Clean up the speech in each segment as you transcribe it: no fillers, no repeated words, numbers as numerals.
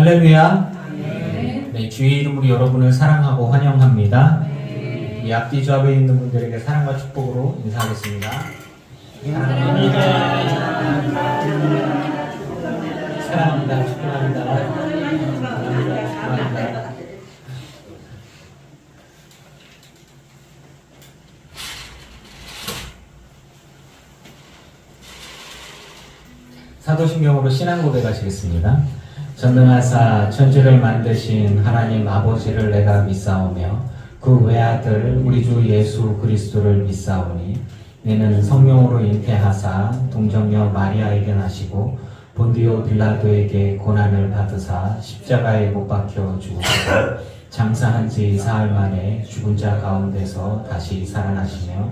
할렐루야. 네, 주의 이름으로 여러분을 사랑하고 환영합니다. 이 앞뒤 조합에 있는 분들에게 사랑과 축복으로 인사하겠습니다. 사랑합니다. 사랑합니다. 축복합니다. 사랑합니다. 축복합니다. 사도신경으로 신앙 고백하시겠습니다. 전능하사 천지를 만드신 하나님 아버지를 내가 믿사오며 그 외아들 우리 주 예수 그리스도를 믿사오니 이는 성령으로 잉태하사 동정녀 마리아에게 나시고 본디오 빌라도에게 고난을 받으사 십자가에 못 박혀 죽으시고 장사한 지 사흘 만에 죽은 자 가운데서 다시 살아나시며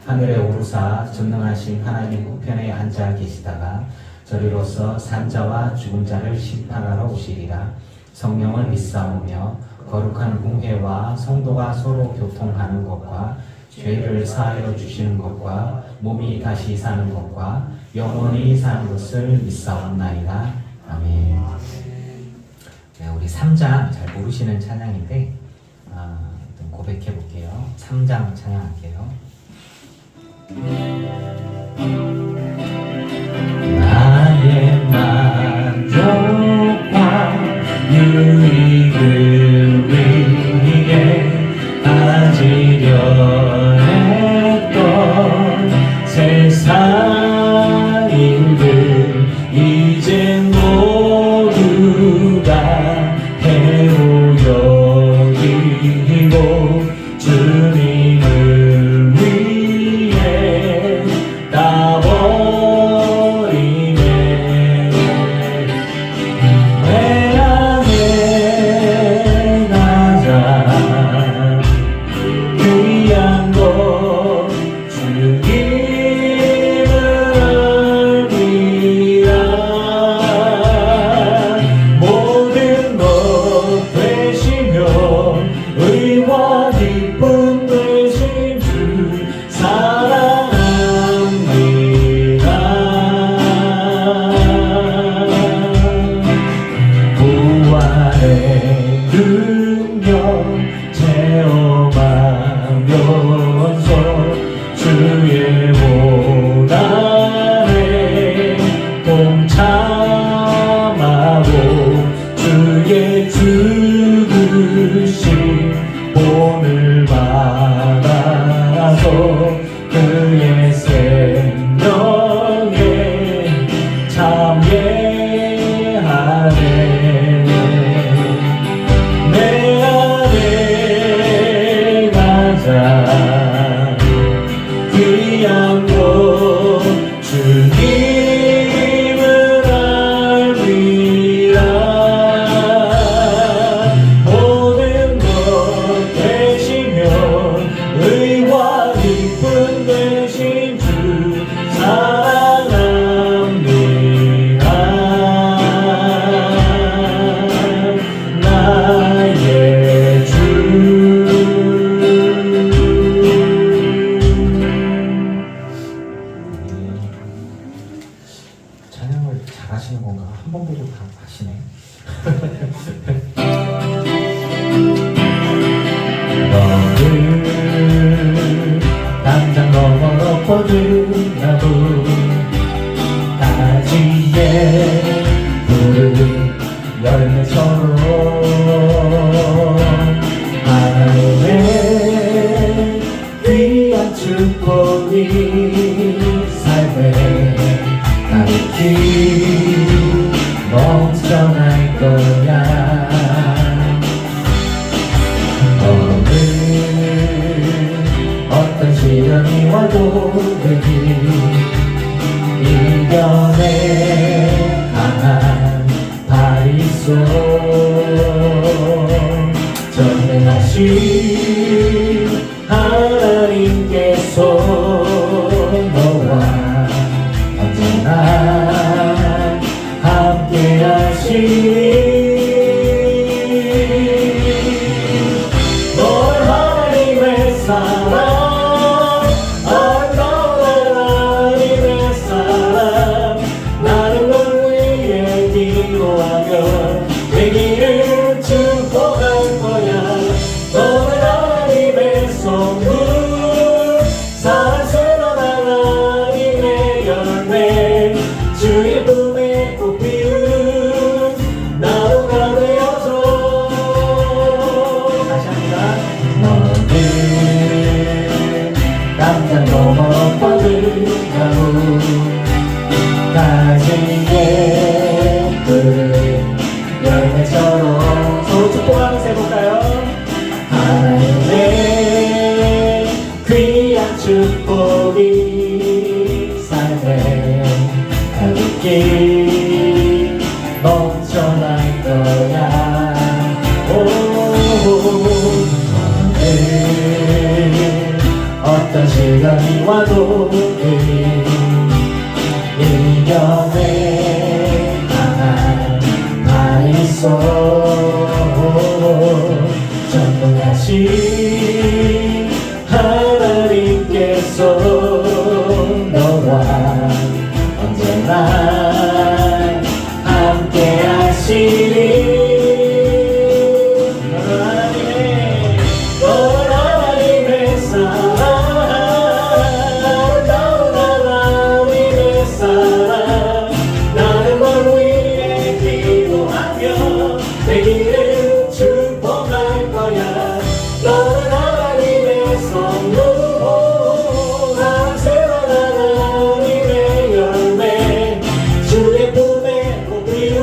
하늘에 오르사 전능하신 하나님 우편에 앉아 계시다가 저리로서 산자와 죽은 자를 심판하러 오시리라. 성령을 믿사오며 거룩한 공회와 성도가 서로 교통하는 것과 죄를 사하여 주시는 것과 몸이 다시 사는 것과 영원히 사는 것을 믿사옵나이다. 아멘. 네, 우리 3장 잘 모르시는 찬양인데 좀 고백해 볼게요. 3장 찬양할게요. 나의 만족과 유익을 위해 가지려 했던 세상 일들 이제 모두가 배우 여기고 주님을 위해 따버리네. 내 안에 가자 귀한 것 주님을 알리라. 모든 것 되시며 의와 기쁨 되신 주 사랑합니다. 부활의 능력 체험하면서 주의 고난에 동참하고 주의 죽으신 본을 받아서 그의 생명에 참여하네. 내 안에 가자 귀한 것 주님을 알리라. 모든 것 되시며 의와 기쁨 되신 주 사랑합니다. 나의 주. 찬양을 잘하시는 건가? 한 번 보고 다 하시네. 너를 당장 너머로 퍼주나도 가지에 푸른 열매처럼 하나님의 귀한 축복이 삶에 가득히 넘쳐날 거야. 너는 어떤 시련이 와도 되기 이겨내 강한 발이 있어. 전능하신 하나님께서 너와 언제나 함께 하시니 널 하나님의 사랑 아름다운 하나님의 사랑 나는 널 위해 기도하며 내 되기를 축복할 거야. 너는 하나님의 선물, 사랑스러운 하나님의 열매, 주의 품에 꽃 피운 나무가 되어줘. 다시 합니다. 너는 당장 넘어 뻗은 나무, 가지에 예쁜 열매처럼. 서로 축복하면서 해볼까요? 하나님의 귀한 축복이 삶에 가득히 넘쳐날 거야. 너는 어떤 시간이 와도 이겨내 강한 나 있어. 전능하신 하나님께서 너와 언제나 함께 하시니. 너는 하나님의 사랑, 너는 하나님의 사랑. 나는 널 위해 기도하며 되기를 축복할 거야. 너는 하나님의 선물, 사랑스러운 하나님의 열매, 주의 품에 꽃 피운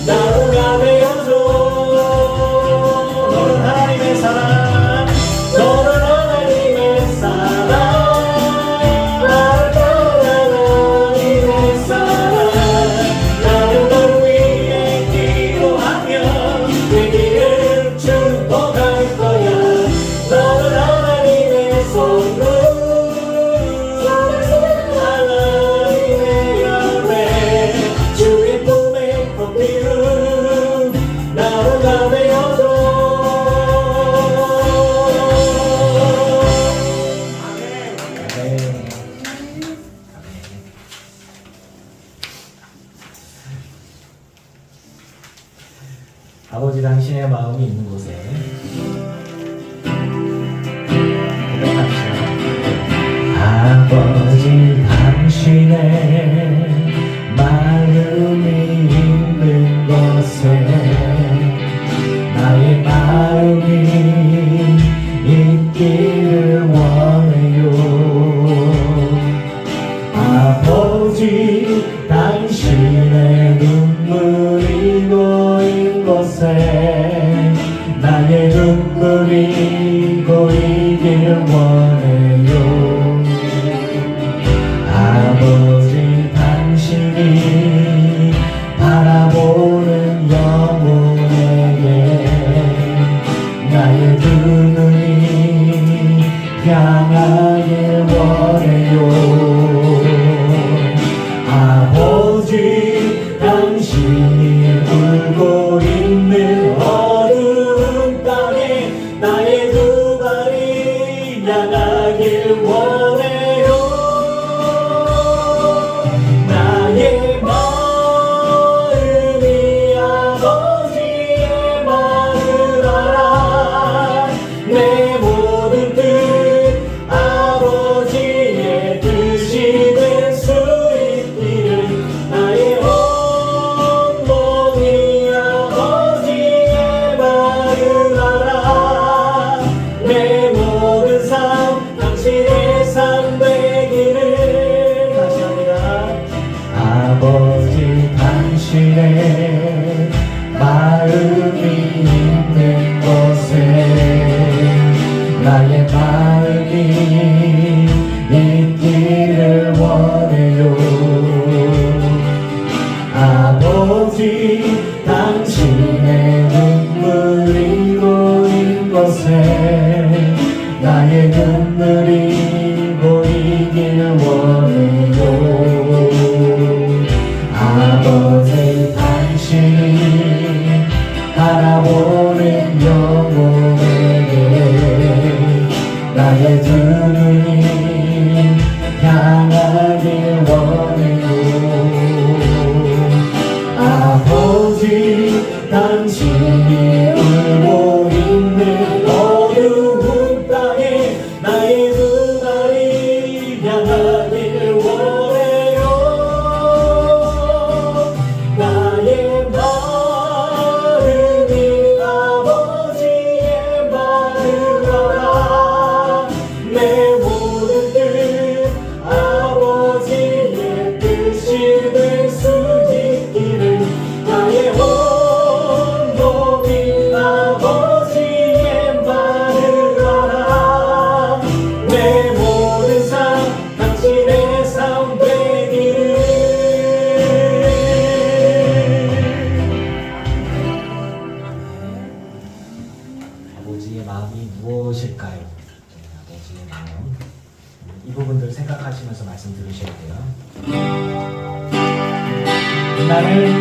나무가 되어줘. 너는 하나님의 사랑, 너는 하나님의 사랑, 너는 하나님의 사랑. 나는 널 위해 기도하며 되기를 축복할 거야. 너는 하나님의 선물, 사랑스러운 하나님의 열매, 주의 품에 꽃 피운 나무가 되어줘. 아버지, 당신의 마음이 있는 곳에 고백합시다. 아버지, 당신의 마음이 있는 곳에 나의 마음이 있기를 원해요. 아버지, 당신의 눈물이 고인 곳에 나의 눈물이 고이길 원해요. 아버지, 당신이 바라보는 영혼에게 나의 두 눈이 향하길 원해요. 아버지, 당신이 울고 있는 어두운 땅에 나의 두 발이 향하길 원해요. 나의 마음이 아버지의 마음을 알아. 내 모든 뜻 아버지의 뜻이 될 수 있기를. 나의 온몸이 아버지의 마음을 알아. 내 모든 삶 당신의 삶 되기를. 다시 합니다. 아버지, 당신의 마음이 있는 곳에 나의 마음이 있기를 원해요. 아버지, 당신의 눈물이 고인 곳에 나의 눈물이 고이길 원해요. 아버지, 당신이 바라보는 영혼에게 나의 두 눈이 향하길 원해요. 아버지, 하면서 말씀 들으셔야 돼요. 나를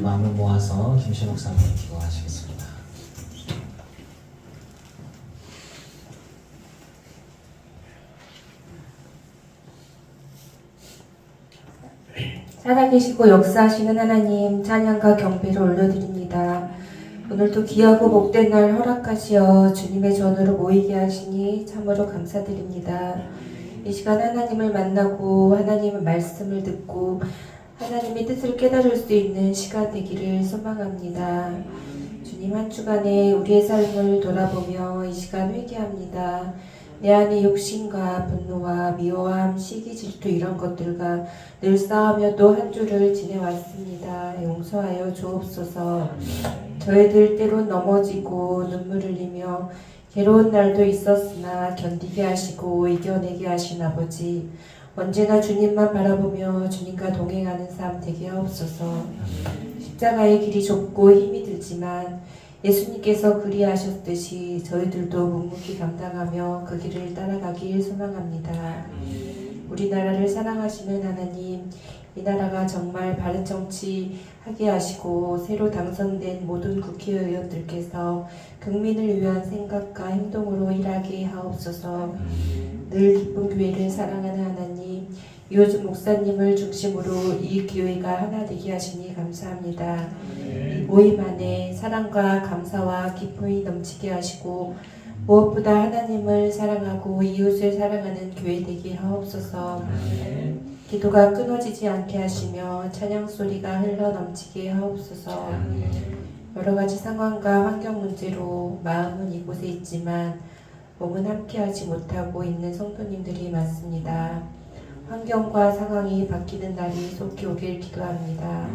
마음을 모아서 김신 목사님 기도하시겠습니다. 살아계시고 역사하시는 하나님, 찬양과 경배를 올려드립니다. 오늘도 귀하고 복된 날 허락하시어 주님의 전으로 모이게 하시니 참으로 감사드립니다. 이 시간 하나님을 만나고 하나님의 말씀을 듣고 하나님의 뜻을 깨달을 수 있는 시간 되기를 소망합니다. 주님, 한 주간에 우리의 삶을 돌아보며 이 시간 회개합니다. 내 안에 욕심과 분노와 미워함, 시기, 질투 이런 것들과 늘 싸우며 또 한 주를 지내왔습니다. 용서하여 주옵소서. 저희들 때론 넘어지고 눈물 흘리며 괴로운 날도 있었으나 견디게 하시고 이겨내게 하신 아버지, 언제나 주님만 바라보며 주님과 동행하는 삶 되게 하옵소서. 십자가의 길이 좁고 힘이 들지만 예수님께서 그리하셨듯이 저희들도 묵묵히 감당하며 그 길을 따라가길 소망합니다. 우리나라를 사랑하시는 하나님, 이 나라가 정말 바른 정치 하게 하시고 새로 당선된 모든 국회의원들께서 국민을 위한 생각과 행동으로 일하게 하옵소서. 늘 기쁜 교회를 사랑하는 하나님, 이호준 목사님을 중심으로 이 교회가 하나 되게 하시니 감사합니다. 이 모임 안에 사랑과 감사와 기쁨이 넘치게 하시고 무엇보다 하나님을 사랑하고 이웃을 사랑하는 교회 되게 하옵소서. 기도가 끊어지지 않게 하시며 찬양 소리가 흘러 넘치게 하옵소서. 여러 가지 상황과 환경 문제로 마음은 이곳에 있지만 몸은 함께하지 못하고 있는 성도님들이 많습니다. 환경과 상황이 바뀌는 날이 속히 오길 기도합니다.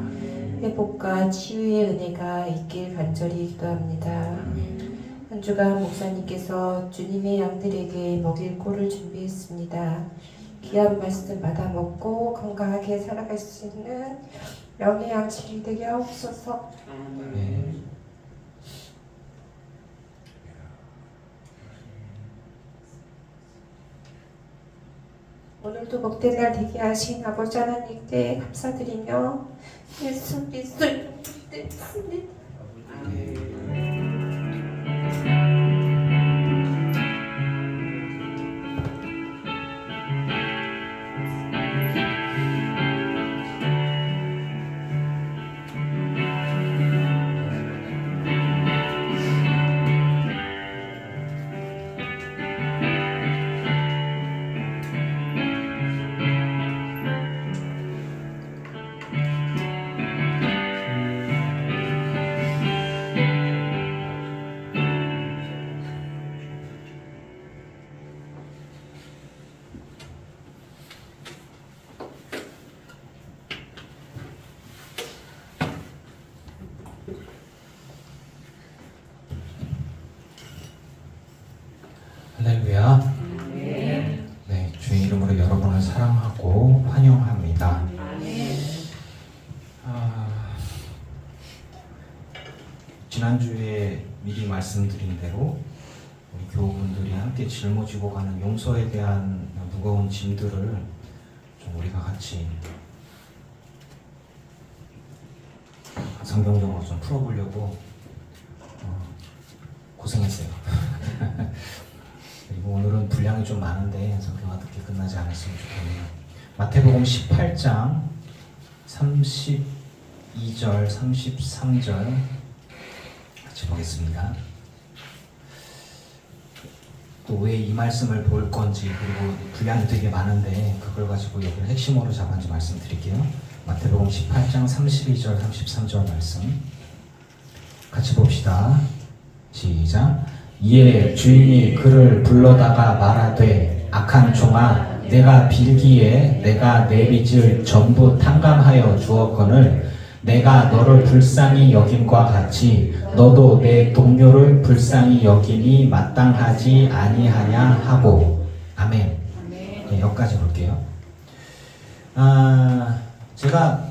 회복과 치유의 은혜가 있길 간절히 기도합니다. 한 주간 목사님께서 주님의 양들에게 먹일 꼴을 준비했습니다. 귀한 말씀 받아 먹고 건강하게 살아갈 수 있는 영의 양식이 되게 하옵소서. 오늘도 복된 날 되게 하신 아버지 하나님께 감사드리며 예수 그리스도 이름으로 기도했습니다. 할렐루야. 네, 주의 이름으로 여러분을 사랑하고 환영합니다. 지난주에 미리 말씀드린 대로 우리 교우분들이 함께 짊어지고 가는 용서에 대한 무거운 짐들을 좀 우리가 같이 성경적으로 좀 풀어보려고 고생했어요. 그리고 오늘은 분량이 좀 많은데 설교가 늦게 끝나지 않았으면 좋겠네요. 마태복음 18장 32절, 33절 같이 보겠습니다. 또 왜 이 말씀을 볼 건지, 그리고 분량이 되게 많은데 그걸 가지고 여기를 핵심으로 잡았는지 말씀드릴게요. 마태복음 18장 32절, 33절 말씀 같이 봅시다. 시작. 이에 주인이 그를 불러다가 말하되 악한 종아, 내가 빌기에 내가 내 빚을 전부 탕감하여 주었거늘 내가 너를 불쌍히 여김과 같이 너도 내 동료를 불쌍히 여김이 마땅하지 아니하냐 하고. 아멘. 네, 여기까지 볼게요. 제가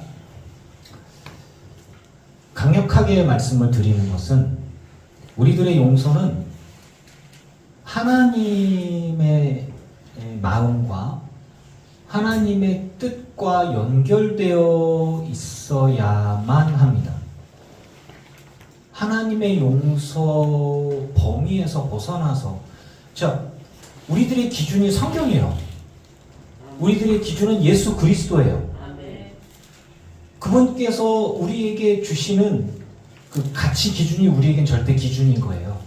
강력하게 말씀을 드리는 것은 우리들의 용서는 하나님의 마음과 하나님의 뜻과 연결되어 있어야만 합니다. 하나님의 용서 범위에서 벗어나서, 자, 우리들의 기준이 성경이에요. 우리들의 기준은 예수 그리스도예요. 그분께서 우리에게 주시는 그 가치 기준이 우리에겐 절대 기준인 거예요.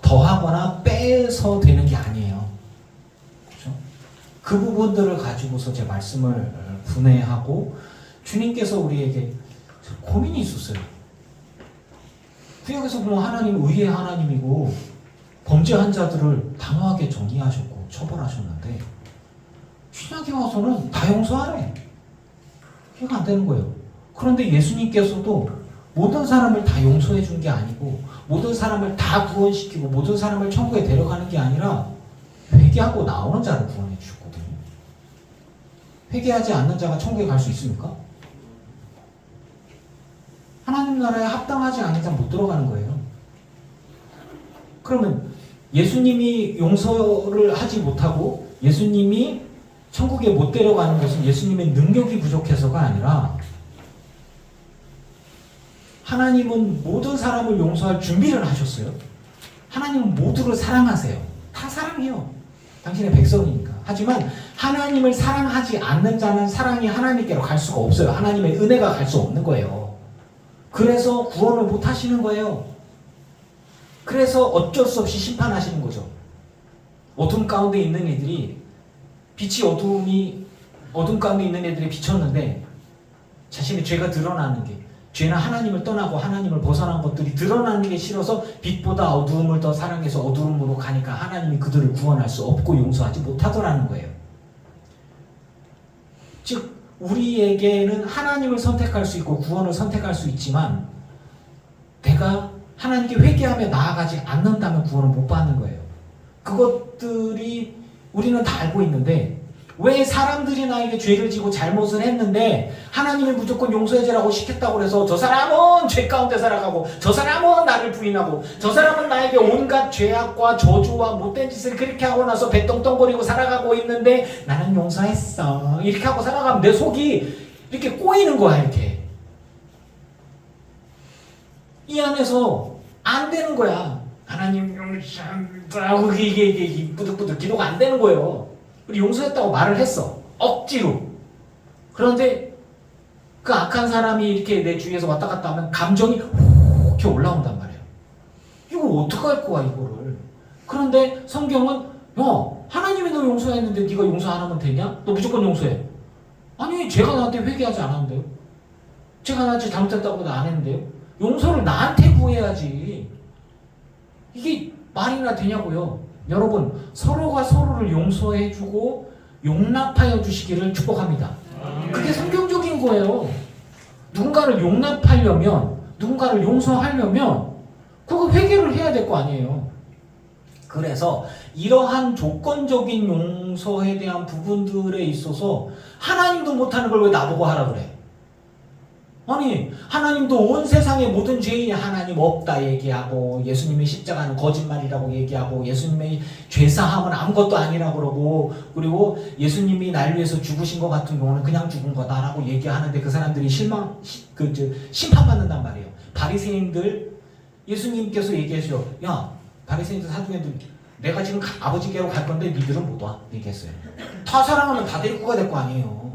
더하거나 빼서 되는 게 아니에요. 그렇죠? 그 부분들을 가지고서 제 말씀을 분해하고, 주님께서 우리에게 고민이 있었어요. 구약에서 보면 하나님 의의 하나님이고 범죄한 자들을 단호하게 정의하셨고 처벌하셨는데, 신약에 와서는 다 용서하래. 이해가 안 되는 거예요. 그런데 예수님께서도 모든 사람을 다 용서해 준 게 아니고, 모든 사람을 다 구원시키고, 모든 사람을 천국에 데려가는 게 아니라 회개하고 나오는 자를 구원해 주셨거든요. 회개하지 않는 자가 천국에 갈 수 있습니까? 하나님 나라에 합당하지 않은 자는 못 들어가는 거예요. 그러면 예수님이 용서를 하지 못하고 예수님이 천국에 못 데려가는 것은 예수님의 능력이 부족해서가 아니라, 하나님은 모든 사람을 용서할 준비를 하셨어요. 하나님은 모두를 사랑하세요. 다 사랑해요. 당신의 백성이니까. 하지만 하나님을 사랑하지 않는 자는 사랑이 하나님께로 갈 수가 없어요. 하나님의 은혜가 갈 수 없는 거예요. 그래서 구원을 못 하시는 거예요. 그래서 어쩔 수 없이 심판하시는 거죠. 어둠 가운데 있는 애들이, 빛이 어둠 가운데 있는 애들이 비쳤는데 자신의 죄가 드러나는 게, 죄는 하나님을 떠나고 하나님을 벗어난 것들이 드러나는 게 싫어서 빛보다 어두움을 더 사랑해서 어두움으로 가니까 하나님이 그들을 구원할 수 없고 용서하지 못하더라는 거예요. 즉 우리에게는 하나님을 선택할 수 있고 구원을 선택할 수 있지만, 내가 하나님께 회개하며 나아가지 않는다면 구원을 못 받는 거예요. 그것들이 우리는 다 알고 있는데, 왜 사람들이 나에게 죄를 지고 잘못을 했는데 하나님이 무조건 용서해주라고 시켰다고 해서 저 사람은 죄 가운데 살아가고, 저 사람은 나를 부인하고, 저 사람은 나에게 온갖 죄악과 저주와 못된 짓을 그렇게 하고 나서 배똥똥거리고 살아가고 있는데 나는 용서했어, 이렇게 하고 살아가면 내 속이 이렇게 꼬이는 거야. 이렇게 이 안에서 안 되는 거야. 하나님 용서한다고 이게 부득부득 기도가 안 되는 거예요. 우리 용서했다고 말을 했어. 억지로. 그런데 그 악한 사람이 이렇게 내 주위에서 왔다 갔다 하면 감정이 이렇게 올라온단 말이에요. 이거 어떡할 거야 이거를. 그런데 성경은, 야, 하나님이 너 용서했는데 네가 용서 안 하면 되냐? 너 무조건 용서해. 아니, 제가 나한테 회개하지 않았는데요. 제가 나한테 잘못했다고 나 안 했는데요. 용서를 나한테 구해야지. 이게 말이나 되냐고요. 여러분, 서로가 서로를 용서해주고 용납하여 주시기를 축복합니다. 그게 성경적인 거예요. 누군가를 용납하려면, 누군가를 용서하려면 그거 회개를 해야 될 거 아니에요. 그래서 이러한 조건적인 용서에 대한 부분들에 있어서 하나님도 못하는 걸 왜 나보고 하라 그래? 아니, 하나님도 온 세상의 모든 죄인이 하나님 없다 얘기하고, 예수님의 십자가는 거짓말이라고 얘기하고, 예수님의 죄사함은 아무것도 아니라고 그러고, 그리고 예수님이 날 위해서 죽으신 것 같은 경우는 그냥 죽은 거다라고 얘기하는데 그 사람들이 심판받는단 말이에요. 바리새인들 예수님께서 얘기하셔. 야, 바리새인들 사두개들 내가 지금 아버지께로 갈 건데 니들은 못 와. 얘기했어요. 다 사랑하면 다 데리고 될 거 아니에요.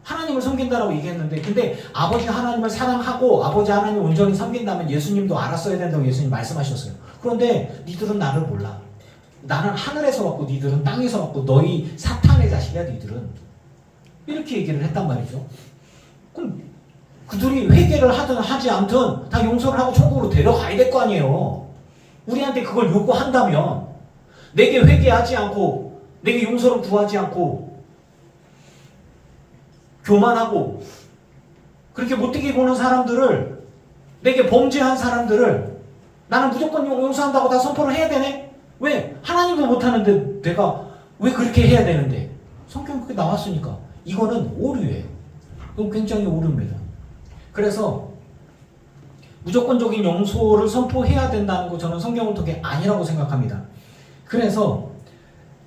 하나님을 섬긴다라고 얘기했는데, 근데 아버지 하나님을 사랑하고 아버지 하나님을 온전히 섬긴다면 예수님도 알았어야 된다고 예수님 말씀하셨어요. 그런데 니들은 나를 몰라. 나는 하늘에서 왔고 니들은 땅에서 왔고 너희 사탄의 자식이야 니들은. 이렇게 얘기를 했단 말이죠. 그럼 그들이 회개를 하든 하지 않든 다 용서를 하고 천국으로 데려가야 될 거 아니에요. 우리한테 그걸 요구한다면, 내게 회개하지 않고 내게 용서를 구하지 않고 교만하고 그렇게 못되게 보는 사람들을, 내게 범죄한 사람들을 나는 무조건 용서한다고 다 선포를 해야 되네? 왜? 하나님도 못하는데 내가 왜 그렇게 해야 되는데? 성경 그렇게 나왔으니까. 이거는 오류예요. 이건 굉장히 오류입니다. 그래서 무조건적인 용서를 선포해야 된다는 거 저는 성경을 통해 아니라고 생각합니다. 그래서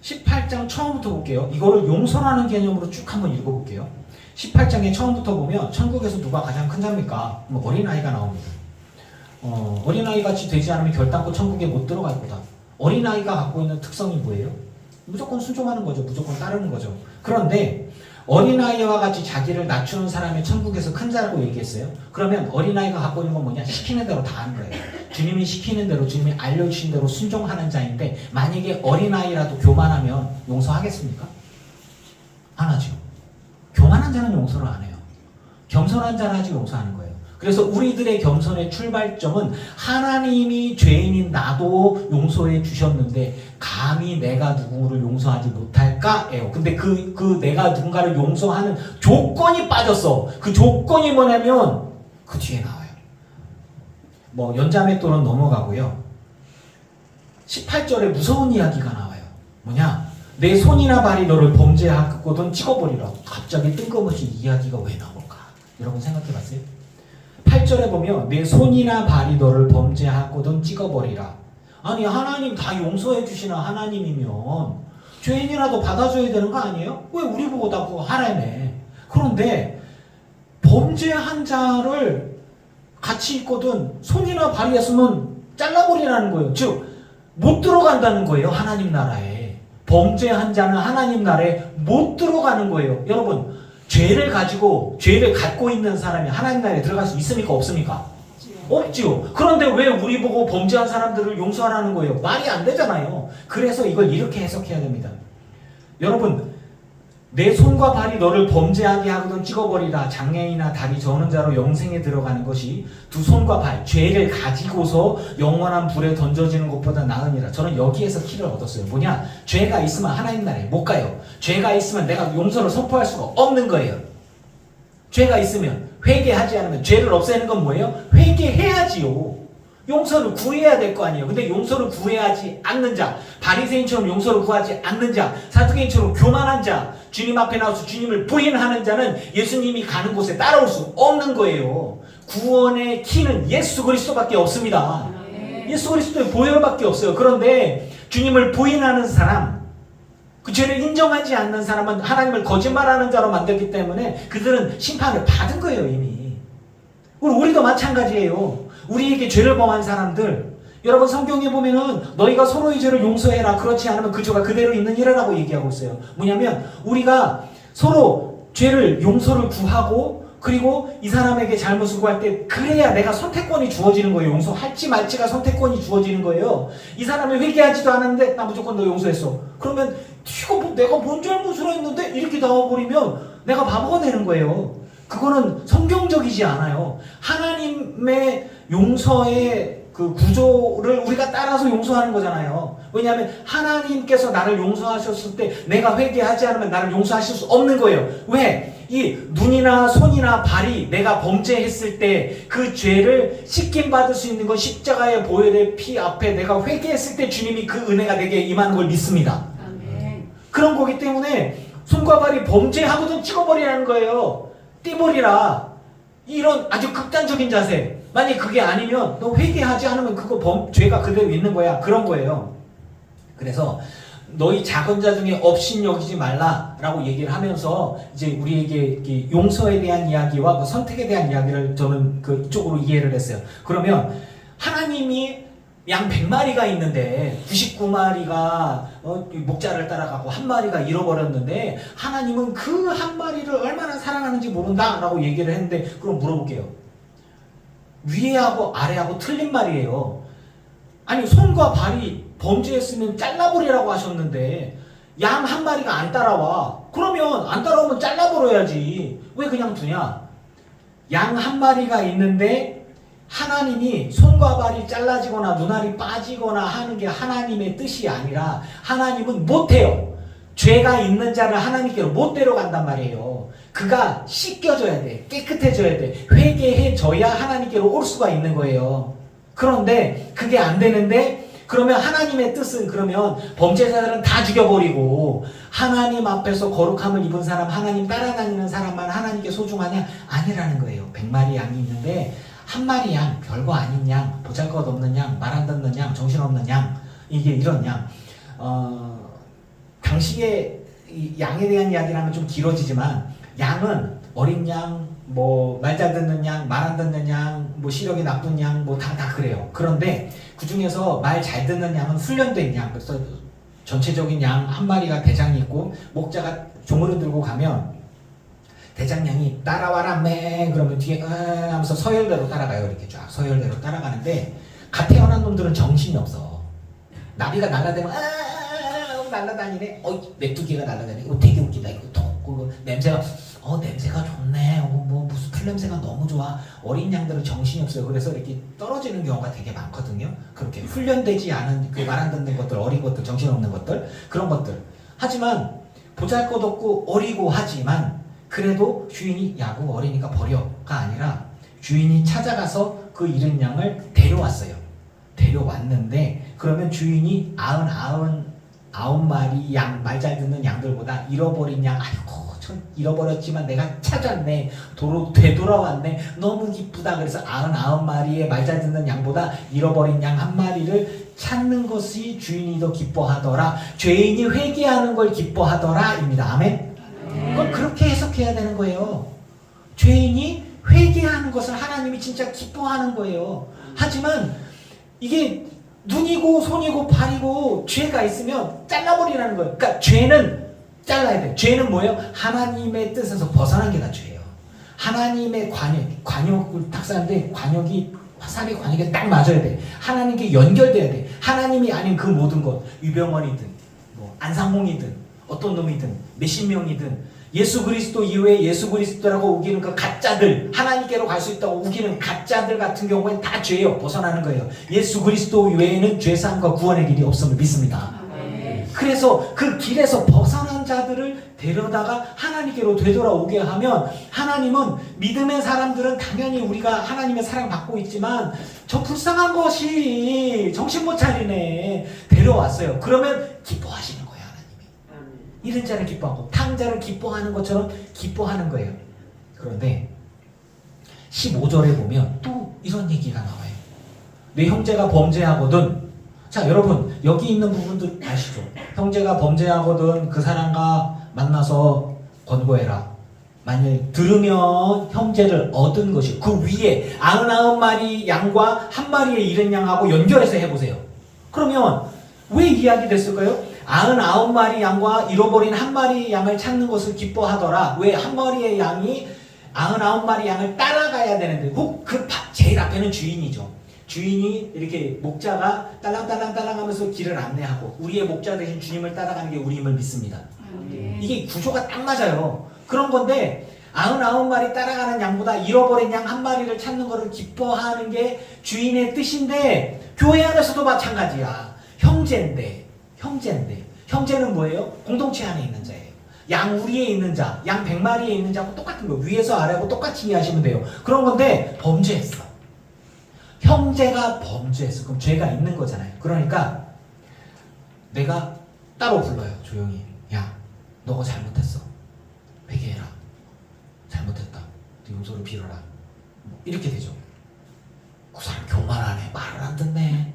18장 처음부터 볼게요. 이거를 용서라는 개념으로 쭉 한번 읽어볼게요. 18장의 처음부터 보면 천국에서 누가 가장 큰 자입니까? 어린아이가 나옵니다. 어린아이 같이 되지 않으면 결단코 천국에 못 들어갈 거다. 어린아이가 갖고 있는 특성이 뭐예요? 무조건 순종하는 거죠. 무조건 따르는 거죠. 그런데 어린아이와 같이 자기를 낮추는 사람이 천국에서 큰 자라고 얘기했어요. 그러면 어린아이가 갖고 있는 건 뭐냐? 시키는 대로 다 하는 거예요. 주님이 시키는 대로, 주님이 알려주신 대로 순종하는 자인데, 만약에 어린아이라도 교만하면 용서하겠습니까? 안 하죠. 교만한 자는 용서를 안 해요. 겸손한 자는 아직 용서하는 거예요. 그래서 우리들의 겸손의 출발점은 하나님이 죄인인 나도 용서해 주셨는데 감히 내가 누구를 용서하지 못할까예요. 근데 그 내가 누군가를 용서하는 조건이 빠졌어. 그 조건이 뭐냐면 그 뒤에 나와요. 뭐 연자맷돌은 넘어가고요. 18절에 무서운 이야기가 나와요. 뭐냐? 내 손이나 발이 너를 범죄하거든 찍어버리라. 갑자기 뜬금없이 이야기가 왜 나올까? 여러분 생각해봤어요? 8절에 보면 내 손이나 발이 너를 범죄하거든 찍어버리라. 아니 하나님 다 용서해 주시는 하나님이면 죄인이라도 받아줘야 되는 거 아니에요? 왜 우리 보고 다 그거 하라며. 그런데 범죄한 자를 같이 있거든 손이나 발이 했으면 잘라버리라는 거예요. 즉 못 들어간다는 거예요. 하나님 나라에. 범죄한 자는 하나님 나라에 못 들어가는 거예요. 여러분, 죄를 갖고 있는 사람이 하나님 나라에 들어갈 수 있습니까? 없습니까? 없지요. 그런데 왜 우리 보고 범죄한 사람들을 용서하라는 거예요? 말이 안 되잖아요. 그래서 이걸 이렇게 해석해야 됩니다. 여러분, 내 손과 발이 너를 범죄하게 하거든 찍어버리라. 장애인이나 다리 저는 자로 영생에 들어가는 것이 두 손과 발, 죄를 가지고서 영원한 불에 던져지는 것보다 나으니라. 저는 여기에서 키를 얻었어요. 뭐냐? 죄가 있으면 하나님 나라에 못 가요. 죄가 있으면 내가 용서를 선포할 수가 없는 거예요. 죄가 있으면, 회개하지 않으면, 죄를 없애는 건 뭐예요? 회개해야지요. 용서를 구해야 될 거 아니에요. 근데 용서를 구해하지 않는 자, 바리새인처럼 용서를 구하지 않는 자, 사두개인처럼 교만한 자, 주님 앞에 나와서 주님을 부인하는 자는 예수님이 가는 곳에 따라올 수 없는 거예요. 구원의 키는 예수 그리스도밖에 없습니다. 예수 그리스도의 보혈밖에 없어요. 그런데 주님을 부인하는 사람, 그 죄를 인정하지 않는 사람은 하나님을 거짓말하는 자로 만들기 때문에 그들은 심판을 받은 거예요. 이미. 우리도 마찬가지예요. 우리에게 죄를 범한 사람들, 여러분 성경에 보면은 너희가 서로의 죄를 용서해라. 그렇지 않으면 그 죄가 그대로 있는 일이라고 얘기하고 있어요. 뭐냐면 우리가 서로 죄를 용서를 구하고, 그리고 이 사람에게 잘못을 구할 때 그래야 내가 선택권이 주어지는 거예요. 용서할지 말지가 선택권이 주어지는 거예요. 이 사람이 회개하지도 않았는데 나 무조건 너 용서했어. 그러면 내가 뭔 잘못을 했는데 이렇게 나와버리면 내가 바보가 되는 거예요. 그거는 성경적이지 않아요. 하나님의 용서의 그 구조를 우리가 따라서 용서하는 거잖아요. 왜냐하면 하나님께서 나를 용서하셨을 때 내가 회개하지 않으면 나를 용서하실 수 없는 거예요. 왜? 이 눈이나 손이나 발이 내가 범죄했을 때 그 죄를 씻김받을 수 있는 건 십자가의 보혈의 피 앞에 내가 회개했을 때 주님이 그 은혜가 내게 임하는 걸 믿습니다. 아멘. 그런 거기 때문에 손과 발이 범죄하고도 찍어버리라는 거예요. 띠버리라. 이런 아주 극단적인 자세. 만약 그게 아니면 너 회개하지 않으면 그거 죄가 그대로 있는 거야. 그런 거예요. 그래서 너희 작은 자 중에 업신 여기지 말라라고 얘기를 하면서 이제 우리에게 용서에 대한 이야기와 그 선택에 대한 이야기를 저는 그쪽으로 이해를 했어요. 그러면 하나님이 양 100마리가 있는데 99마리가 목자를 따라가고 한 마리가 잃어버렸는데 하나님은 그 한 마리를 얼마나 사랑하는지 모른다라고 얘기를 했는데 그럼 물어볼게요. 위에하고 아래하고 틀린 말이에요. 아니 손과 발이 범죄했으면 잘라버리라고 하셨는데 양 한 마리가 안 따라와. 그러면 안 따라오면 잘라버려야지. 왜 그냥 두냐? 양 한 마리가 있는데 하나님이 손과 발이 잘라지거나 눈알이 빠지거나 하는 게 하나님의 뜻이 아니라 하나님은 못해요. 죄가 있는 자를 하나님께로 못 데려간단 말이에요. 그가 씻겨져야 돼. 깨끗해져야 돼. 회개해져야 하나님께로 올 수가 있는 거예요. 그런데 그게 안 되는데 그러면 하나님의 뜻은 그러면 범죄자들은 다 죽여버리고 하나님 앞에서 거룩함을 입은 사람, 하나님 따라다니는 사람만 하나님께 소중하냐? 아니라는 거예요. 100마리 양이 있는데 한 마리 양, 별거 아닌 양, 보잘것없는 양, 말 안 듣는 양, 정신없는 양, 이게 이런 양. 당시에 이 양에 대한 이야기를 하면 좀 길어지지만 양은 어린 양, 뭐 말 잘 듣는 양, 말 안 듣는 양, 뭐 시력이 나쁜 양, 뭐 다 그래요. 그런데 그 중에서 말 잘 듣는 양은 훈련된 양. 그래서 전체적인 양 한 마리가 대장이 있고 목자가 종으로 들고 가면 대장양이 따라와라 매 그러면 뒤에 하면서 서열대로 따라가요. 이렇게 쫙 서열대로 따라가는데 갓 태어난 놈들은 정신이 없어. 나비가 날아다니면 날아다니네. 메뚜기가 날아다니네. 이거 되게 웃기다. 이거 톡 냄새가 냄새가 좋네. 뭐 무슨 풀 냄새가 너무 좋아. 어린 양들은 정신이 없어요. 그래서 이렇게 떨어지는 경우가 되게 많거든요. 그렇게 훈련되지 않은 그 말 안 듣는 것들, 어린 것들, 정신없는 것들, 그런 것들. 하지만 보잘것없고 어리고 하지만 그래도 주인이 야구 어리니까 버려가 아니라 주인이 찾아가서 그 잃은 양을 데려왔어요. 데려왔는데 그러면 주인이 99마리 양, 말 잘 듣는 양들보다 잃어버린 양, 아이고 참 잃어버렸지만 내가 찾았네, 되돌아왔네, 너무 기쁘다. 그래서 99마리의 말 잘 듣는 양보다 잃어버린 양 한 마리를 찾는 것이 주인이 더 기뻐하더라. 죄인이 회개하는 걸 기뻐하더라 입니다. 아멘. 그걸 그렇게 해석해야 되는 거예요. 죄인이 회개하는 것을 하나님이 진짜 기뻐하는 거예요. 하지만 이게 눈이고 손이고 발이고 죄가 있으면 잘라버리라는 거예요. 그러니까 죄는 잘라야 돼. 죄는 뭐예요? 하나님의 뜻에서 벗어난 게 다 죄예요. 하나님의 관역을 딱 사는데 화살이 관역에 딱 맞아야 돼. 하나님께 연결돼야 돼. 하나님이 아닌 그 모든 것, 유병원이든 뭐 안상홍이든 어떤 놈이든 몇십 명이든 예수 그리스도 이후에 예수 그리스도라고 우기는 그 가짜들, 하나님께로 갈 수 있다고 우기는 가짜들 같은 경우엔 다 죄예요. 벗어나는 거예요. 예수 그리스도 외에는 죄사함과 구원의 길이 없음을 믿습니다. 그래서 그 길에서 벗어난 자들을 데려다가 하나님께로 되돌아오게 하면 하나님은 믿음의 사람들은 당연히 우리가 하나님의 사랑 받고 있지만 저 불쌍한 것이 정신 못 차리네 데려왔어요. 그러면 기뻐하시는 거예요. 잃은 자를 기뻐하고 탕자를 기뻐하는 것처럼 기뻐하는 거예요. 그런데 15절에 보면 또 이런 얘기가 나와요. 내 형제가 범죄하거든. 자, 여러분 여기 있는 부분도 아시죠? 형제가 범죄하거든 그 사람과 만나서 권고해라. 만일 들으면 형제를 얻은 것이 그 위에 99마리 양과 한 마리의 잃은 양하고 연결해서 해보세요. 그러면 왜 이야기 됐을까요? 99마리 양과 잃어버린 한 마리 양을 찾는 것을 기뻐하더라. 왜? 한 마리의 양이 99마리 양을 따라가야 되는데 제일 앞에는 주인이죠. 주인이 이렇게 목자가 딸랑딸랑 하면서 길을 안내하고 우리의 목자 대신 주님을 따라가는 게 우리임을 믿습니다. 이게 구조가 딱 맞아요. 그런 건데 99마리 따라가는 양보다 잃어버린 양 한 마리를 찾는 것을 기뻐하는 게 주인의 뜻인데 교회 안에서도 마찬가지야. 형제인데 형제는 뭐예요? 공동체 안에 있는 자예요. 양 우리에 있는 자, 양 100마리에 있는 자하고 똑같은 거예요. 위에서 아래하고 똑같이 이해하시면 돼요. 그런 건데 범죄했어. 형제가 범죄했어. 그럼 죄가 있는 거잖아요. 그러니까 내가 따로 불러요. 조용히. 야, 너가 잘못했어. 회개해라. 잘못했다. 네 용서를 빌어라. 이렇게 되죠. 그 사람 교만하네. 말을 안 듣네.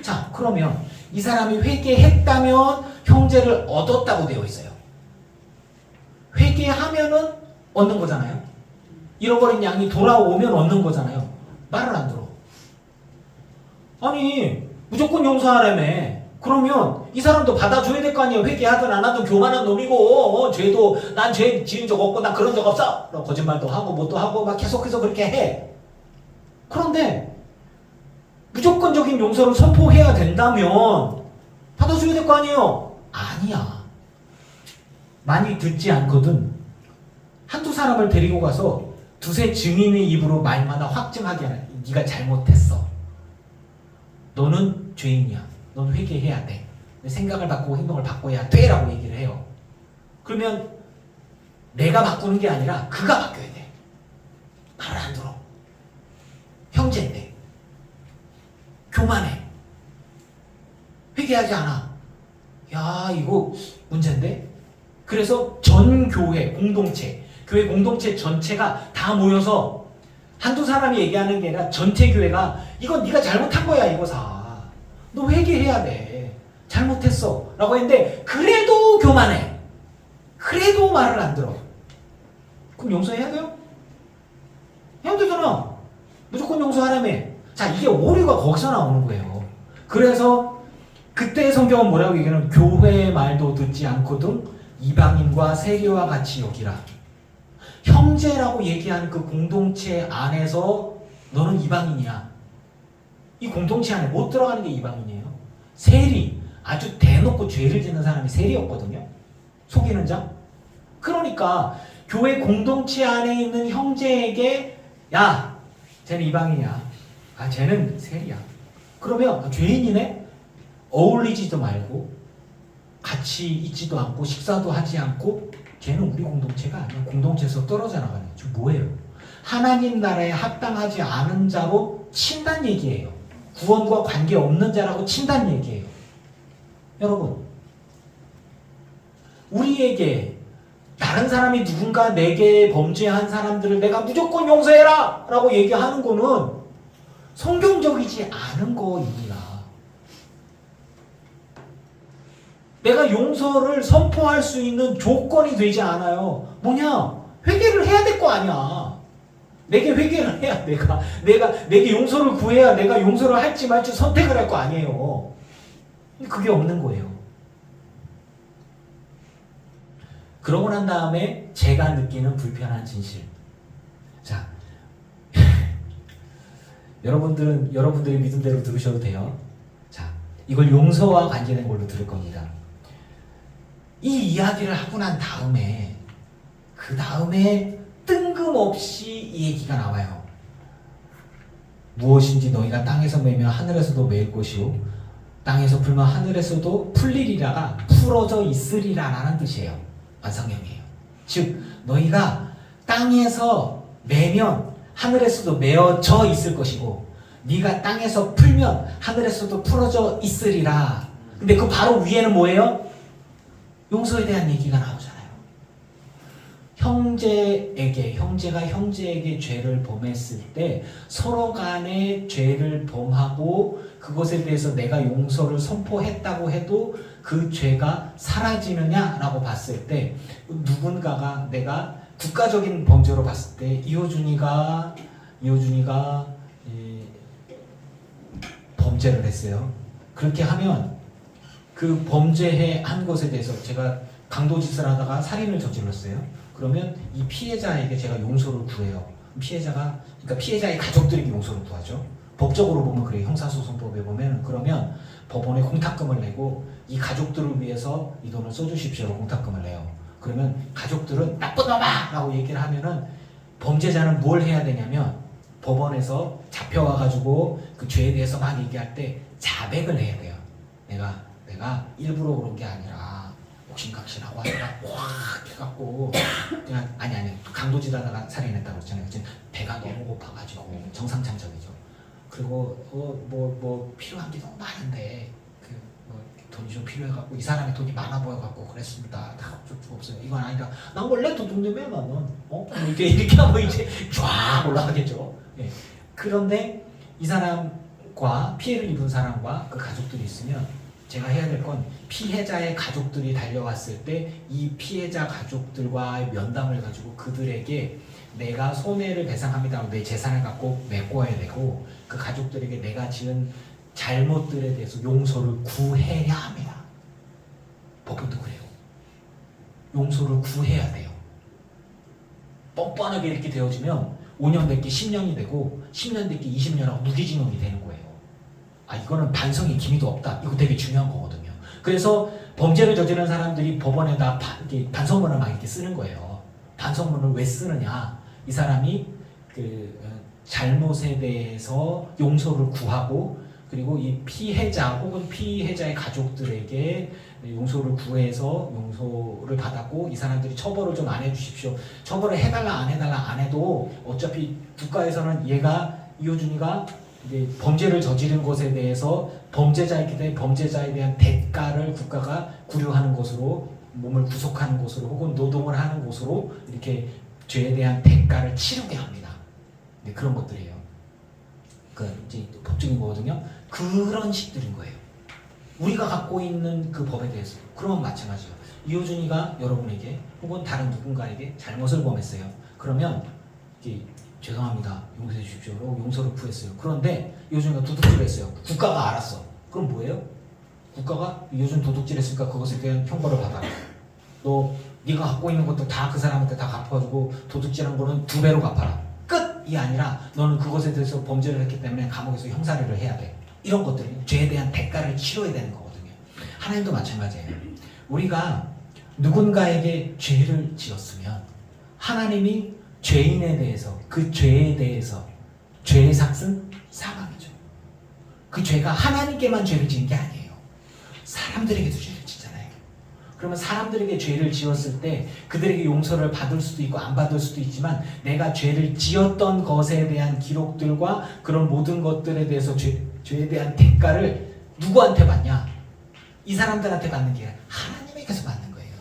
자, 그러면 이 사람이 회개했다면 형제를 얻었다고 되어 있어요. 회개하면은 얻는 거잖아요. 잃어버린 양이 돌아오면 얻는 거잖아요. 말을 안 들어. 아니 무조건 용서하라며. 그러면 이 사람도 받아줘야 될 거 아니에요. 회개하든 안 하든 교만한 놈이고 죄도 난 죄 지은 적 없고 난 그런 적 없어. 거짓말도 하고 뭣도 하고 막 계속해서 그렇게 해. 그런데 무조건적인 용서를 선포해야 된다면 받아줘야 될 거 아니에요. 아니야. 많이 듣지 않거든. 한두 사람을 데리고 가서 두세 증인의 입으로 말마다 확증하게 하라. 네가 잘못했어. 너는 죄인이야. 넌 회개해야 돼. 생각을 바꾸고 행동을 바꿔야 돼 라고 얘기를 해요. 그러면 내가 바꾸는 게 아니라 그가 바뀌어야 돼. 말을 안 들어. 형제인데 교만해. 회개하지 않아. 야 이거 문제인데. 그래서 전 교회 공동체, 교회 공동체 전체가 다 모여서 한두 사람이 얘기하는 게 아니라 전체 교회가 이건 네가 잘못한 거야 이거사. 너 회개해야 돼. 잘못했어. 라고 했는데 그래도 교만해. 그래도 말을 안 들어. 그럼 용서해야 돼요? 해야 되잖아. 무조건 용서하라며. 자, 이게 오류가 거기서 나오는 거예요. 그래서 그때 성경은 뭐라고 얘기하냐면 교회의 말도 듣지 않거든 이방인과 세리와 같이 여기라. 형제라고 얘기하는 그 공동체 안에서 너는 이방인이야. 이 공동체 안에 못 들어가는 게 이방인이에요. 세리, 아주 대놓고 죄를 짓는 사람이 세리였거든요. 속이는 자. 그러니까 교회 공동체 안에 있는 형제에게 야, 쟤는 이방인이야. 아, 쟤는 세리야. 그러면 죄인이네? 어울리지도 말고 같이 있지도 않고 식사도 하지 않고 쟤는 우리 공동체가 아니야. 공동체에서 떨어져 나가는 거예요. 지금 뭐예요? 하나님 나라에 합당하지 않은 자로 친단 얘기예요. 구원과 관계없는 자라고 친단 얘기예요. 여러분, 우리에게 다른 사람이 누군가 내게 범죄한 사람들을 내가 무조건 용서해라 라고 얘기하는 거는 성경적이지 않은 거입니다. 내가 용서를 선포할 수 있는 조건이 되지 않아요. 뭐냐? 회개를 해야 될 거 아니야. 내게 회개를 해야 내게 용서를 구해야 내가 용서를 할지 말지 선택을 할 거 아니에요. 그게 없는 거예요. 그러고 난 다음에 제가 느끼는 불편한 진실. 자, 여러분들이 믿은 대로 들으셔도 돼요. 자, 이걸 용서와 관계된 걸로 들을 겁니다. 이 이야기를 하고 난 다음에 그 다음에 뜬금없이 이 얘기가 나와요. 무엇인지 너희가 땅에서 매면 하늘에서도 매일 것이요 땅에서 풀면 하늘에서도 풀리리라가 풀어져 있으리라 라는 뜻이에요. 완성형이에요. 즉 너희가 땅에서 매면 하늘에서도 매어져 있을 것이고 네가 땅에서 풀면 하늘에서도 풀어져 있으리라. 근데 그 바로 위에는 뭐예요? 용서에 대한 얘기가 나오잖아요. 형제가 형제에게 죄를 범했을 때 서로 간에 죄를 범하고 그것에 대해서 내가 용서를 선포했다고 해도 그 죄가 사라지느냐라고 봤을 때 누군가가 내가 국가적인 범죄로 봤을 때 이호준이가 범죄를 했어요. 그렇게 하면 그 범죄한 것에 대해서 제가 강도짓을 하다가 살인을 저질렀어요. 그러면 이 피해자에게 제가 용서를 구해요. 그러니까 피해자의 가족들에게 용서를 구하죠. 법적으로 보면 그래요. 형사소송법에 보면 그러면 법원에 공탁금을 내고 이 가족들을 위해서 이 돈을 써주십시오로 공탁금을 내요. 그러면 가족들은 나쁜 놈아! 라고 얘기를 하면은 범죄자는 뭘 해야 되냐면 법원에서 잡혀와가지고 그 죄에 대해서 막 얘기할 때 자백을 해야 돼요. 내가 일부러 그런 게 아니라 옥신각신하고 하다가 확 해갖고 그냥 아니 강도질하다가 살인했다고 그랬잖아요. 배가 너무 고파가지고 정상참적이죠. 그리고 뭐 필요한 게 너무 많은데 돈이 좀 필요해갖고 이 사람이 돈이 많아 보여갖고 그랬습니다. 다 어쩔 수가 없어요. 이건 아니라 난 원래 도둑놈이야 나는. 이렇게 하면 이제 쫙 올라가겠죠. 예. 그런데 이 사람과 피해를 입은 사람과 그 가족들이 있으면 제가 해야 될 건 피해자의 가족들이 달려왔을 때 이 피해자 가족들과의 면담을 가지고 그들에게 내가 손해를 배상합니다. 내 재산을 갖고 메꿔야 되고 그 가족들에게 내가 지은 잘못들에 대해서 용서를 구해야 합니다. 법도 그래요. 용서를 구해야 돼요. 뻔뻔하게 이렇게 되어지면 5년 됐기 10년이 되고 10년 됐기 20년하고 무기징역이 되는 거예요. 이거는 반성의 기미도 없다. 이거 되게 중요한 거거든요. 그래서 범죄를 저지른 사람들이 법원에다 반성문을 막 이렇게 쓰는 거예요. 반성문을 왜 쓰느냐? 이 사람이 그 잘못에 대해서 용서를 구하고, 그리고 이 피해자 혹은 피해자의 가족들에게 용서를 구해서 용서를 받았고, 이 사람들이 처벌을 좀 안 해주십시오. 처벌을 해달라 안 해달라 안 해도 어차피 국가에서는 이호준이가 이제 범죄를 저지른 것에 대해서 범죄자이기 때문에 범죄자에 대한 대가를 국가가 구려하는 것으로, 몸을 구속하는 것으로 혹은 노동을 하는 것으로 이렇게 죄에 대한 대가를 치르게 합니다. 네, 그런 것들이에요. 이제 법적인 거거든요. 그런 식들인 거예요. 우리가 갖고 있는 그 법에 대해서. 그러면 마찬가지예요. 이호준이가 여러분에게 혹은 다른 누군가에게 잘못을 범했어요. 그러면 죄송합니다, 용서해 주십시오로 용서를 구했어요. 그런데 이호준이가 도둑질을 했어요. 국가가 알았어. 그럼 뭐예요? 국가가 이호준 도둑질했으니까 그것에 대한 형벌을 받아. 네가 갖고 있는 것도 다 그 사람한테 다 갚아주고 도둑질한 거는 2배로 갚아라. 끝이 아니라 너는 그것에 대해서 범죄를 했기 때문에 감옥에서 형사를 해야 돼. 이런 것들이 죄에 대한 대가를 치러야 되는 거거든요. 하나님도 마찬가지예요. 우리가 누군가에게 죄를 지었으면 하나님이 죄인에 대해서, 그 죄에 대해서, 죄의 삭은 사망이죠. 그 죄가 하나님께만 죄를 지은 게 아니에요. 사람들에게도 죄를 짓잖아요. 그러면 사람들에게 죄를 지었을 때 그들에게 용서를 받을 수도 있고 안 받을 수도 있지만, 내가 죄를 지었던 것에 대한 기록들과 그런 모든 것들에 대해서 죄에 대한 대가를 누구한테 받냐? 이 사람들한테 받는 게 아니라 하나님에게서 받는 거예요.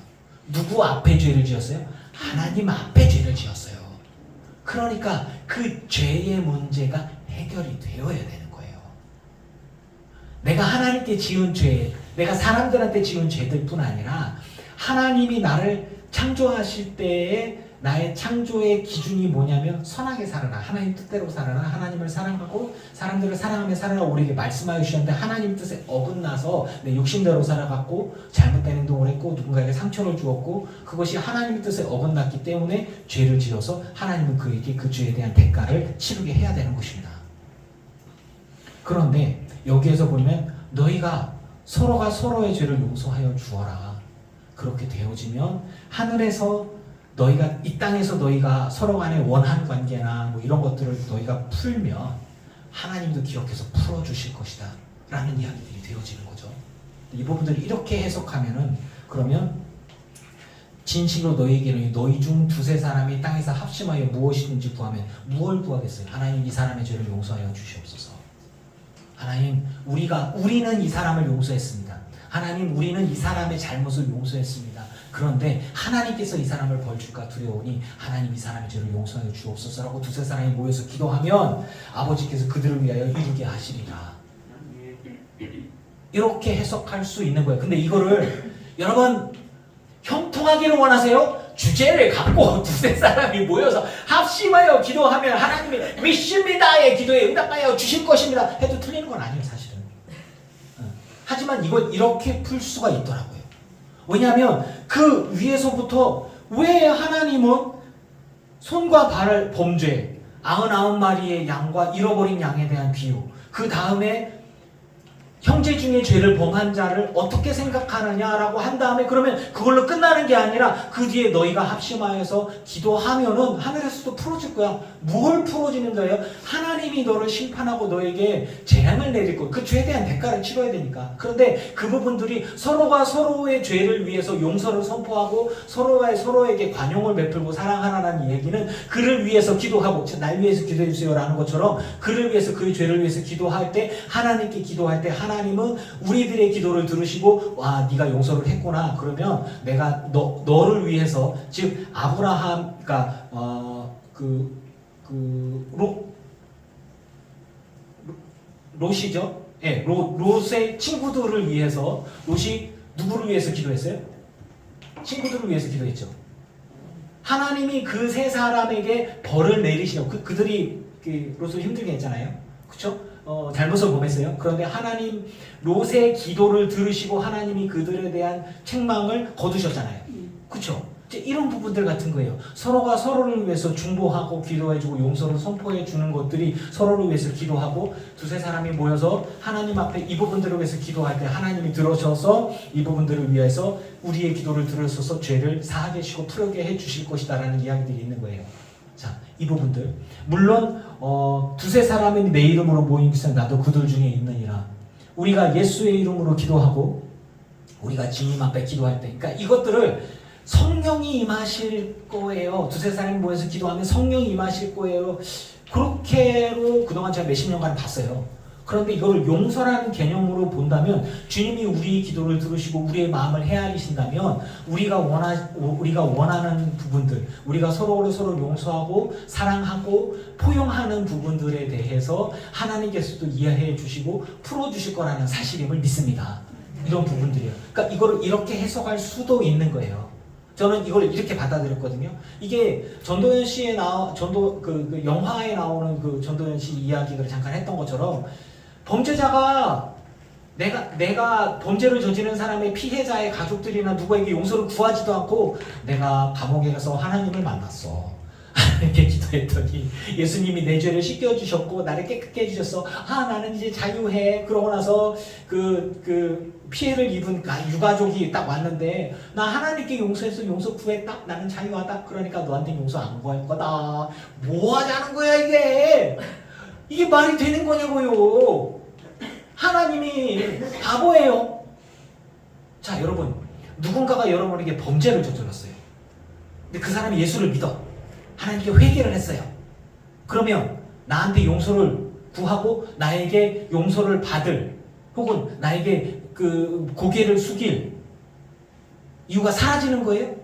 누구 앞에 죄를 지었어요? 하나님 앞에 죄를 지었어요. 그러니까 그 죄의 문제가 해결이 되어야 되는 거예요. 내가 하나님께 지은 죄, 내가 사람들한테 지은 죄들뿐 아니라 하나님이 나를 창조하실 때에 나의 창조의 기준이 뭐냐면 선하게 살아라, 하나님 뜻대로 살아라, 하나님을 사랑하고 사람들을 사랑하며 살아라 우리에게 말씀하여 주셨는데, 하나님 뜻에 어긋나서 내 욕심대로 살아갔고 잘못된 행동을 했고 누군가에게 상처를 주었고 그것이 하나님 뜻에 어긋났기 때문에 죄를 지어서 하나님은 그에게 그 죄에 대한 대가를 치르게 해야 되는 것입니다. 그런데 여기에서 보면 너희가 서로가 서로의 죄를 용서하여 주어라. 그렇게 되어지면 하늘에서 너희가, 이 땅에서 너희가 서로 간에 원한 관계나 뭐 이런 것들을 너희가 풀면 하나님도 기억해서 풀어주실 것이다 라는 이야기들이 되어지는 거죠. 이 부분들을 이렇게 해석하면은, 그러면 진실로 너희에게는 너희 중 2-3 사람이 땅에서 합심하여 무엇이든지 구하면 무엇을 구하겠어요? 하나님, 이 사람의 죄를 용서하여 주시옵소서. 하나님, 우리는 이 사람을 용서했습니다. 하나님, 우리는 이 사람의 잘못을 용서했습니다. 그런데 하나님께서 이 사람을 벌줄까 두려우니 하나님, 이 사람의 죄를 용서하여 주옵소서라고 2-3 사람이 모여서 기도하면 아버지께서 그들을 위하여 이루게 하시리라. 이렇게 해석할 수 있는 거예요. 근데 이거를 여러분 형통하기를 원하세요? 주제를 갖고 2-3 사람이 모여서 합심하여 기도하면 하나님이 믿습니다의 기도에 응답하여 주실 것입니다 해도 틀리는 건 아니에요, 사실은. 하지만 이걸 이렇게 풀 수가 있더라고요. 왜냐하면 그 위에서부터 왜 하나님은 손과 발 범죄, 99마리의 양과 잃어버린 양에 대한 비유, 그 다음에 형제 중에 죄를 범한 자를 어떻게 생각하느냐라고 한 다음에, 그러면 그걸로 끝나는 게 아니라 그 뒤에 너희가 합심하여서 기도하면은 하늘에서도 풀어질 거야. 뭘 풀어지는 거예요? 하나님이 너를 심판하고 너에게 재앙을 내릴 거야. 그 죄에 대한 대가를 치러야 되니까. 그런데 그 부분들이 서로가 서로의 죄를 위해서 용서를 선포하고 서로가 서로에게 관용을 베풀고 사랑하라는 얘기는, 그를 위해서 기도하고 날 위해서 기도해 주세요라는 것처럼 그를 위해서, 그의 죄를 위해서 기도할 때, 하나님께 기도할 때 하나님은 우리들의 기도를 들으시고, 와, 네가 용서를 했구나. 그러면 내가 너를 위해서, 즉 아브라함, 그러니까 롯이죠. 예, 롯의 친구들을 위해서, 롯이 누구를 위해서 기도했어요? 친구들을 위해서 기도했죠. 하나님이 그 3 사람에게 벌을 내리시려고, 그들이 롯을 힘들게 했잖아요. 그렇죠? 잘못을 범했어요. 그런데 하나님 롯의 기도를 들으시고 하나님이 그들에 대한 책망을 거두셨잖아요. 그렇죠? 이런 부분들 같은 거예요. 서로가 서로를 위해서 중보하고 기도해주고 용서를 선포해 주는 것들이 서로를 위해서 기도하고 두세 사람이 모여서 하나님 앞에 이 부분들을 위해서 기도할 때 하나님이 들어셔서 이 부분들을 위해서 우리의 기도를 들으셔서 죄를 사하게 하시고 풀게 해 주실 것이다라는 이야기들이 있는 거예요. 자, 이 부분들 물론 두세 사람이 내 이름으로 모인 것은 나도 그들 중에 있느니라. 우리가 예수의 이름으로 기도하고 우리가 주님 앞에 기도할 때, 그러니까 이것들을 성령이 임하실 거예요. 두세 사람이 모여서 기도하면 성령이 임하실 거예요. 그렇게로 그동안 제가 몇십 년간 봤어요. 그런데 이걸 용서라는 개념으로 본다면 주님이 우리의 기도를 들으시고 우리의 마음을 헤아리신다면 우리가 원하는 부분들, 우리가 서로 용서하고 사랑하고 포용하는 부분들에 대해서 하나님께서도 이해해 주시고 풀어주실 거라는 사실임을 믿습니다. 이런 부분들이에요. 그러니까 이거를 이렇게 해석할 수도 있는 거예요. 저는 이걸 이렇게 받아들였거든요. 이게 전도연 씨의 그 영화에 나오는 그 전도연 씨 이야기를 잠깐 했던 것처럼 범죄자가 내가 범죄를 저지른 사람의 피해자의 가족들이나 누구에게 용서를 구하지도 않고 내가 감옥에 가서 하나님을 만났어. 이렇게 기도했더니 예수님이 내 죄를 씻겨주셨고 나를 깨끗게 해주셨어. 나는 이제 자유해. 그러고 나서 그 피해를 입은 유가족이 딱 왔는데 나 하나님께 용서해서 용서 구했다. 나는 자유하다. 그러니까 너한테 용서 안 구할 거다. 뭐 하자는 거야 이게. 이게 말이 되는 거냐고요. 하나님이 바보예요. 자, 여러분, 누군가가 여러분에게 범죄를 저질렀어요. 근데 그 사람이 예수를 믿어. 하나님께 회개를 했어요. 그러면 나한테 용서를 구하고 나에게 용서를 받을 혹은 나에게 그 고개를 숙일 이유가 사라지는 거예요?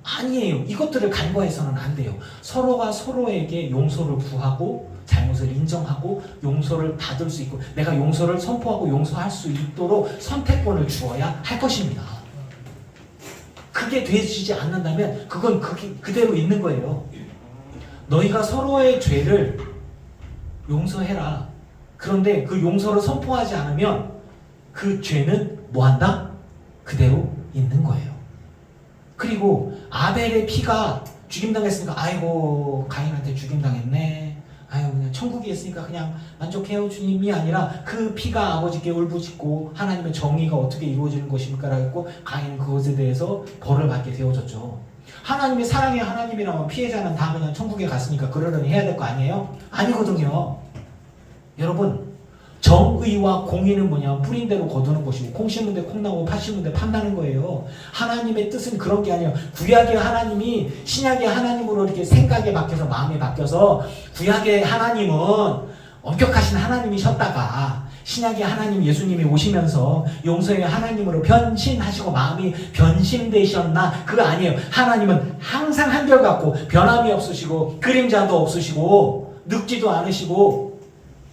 아니에요. 이것들을 간과해서는 안 돼요. 서로가 서로에게 용서를 구하고 잘못을 인정하고 용서를 받을 수 있고 내가 용서를 선포하고 용서할 수 있도록 선택권을 주어야 할 것입니다. 그게 되어지지 않는다면 그건 그대로 있는 거예요. 너희가 서로의 죄를 용서해라. 그런데 그 용서를 선포하지 않으면 그 죄는 뭐한다? 그대로 있는 거예요. 그리고 아벨의 피가 죽임당했으니까 아이고 가인한테 죽임당했네. 아유 그냥 천국에 있으니까 그냥 만족해요 주님이 아니라 그 피가 아버지께 울부짖고 하나님의 정의가 어떻게 이루어지는 것입니까? 라고 가인은 그것에 대해서 벌을 받게 되어졌죠. 하나님이 사랑의 하나님이라면 피해자는 다 그냥 천국에 갔으니까 그러려니 해야 될 거 아니에요? 아니거든요. 여러분 정의와 공의는 뭐냐? 뿌린 대로 거두는 것이고 콩 심은 데 콩 나고 팥 심은 데 팥 나는 거예요. 하나님의 뜻은 그런 게 아니에요. 구약의 하나님이 신약의 하나님으로 이렇게 생각에 바뀌어서 마음에 바뀌어서 구약의 하나님은 엄격하신 하나님이셨다가 신약의 하나님 예수님이 오시면서 용서의 하나님으로 변신하시고 마음이 변신되셨나? 그거 아니에요. 하나님은 항상 한결같고 변함이 없으시고 그림자도 없으시고 늙지도 않으시고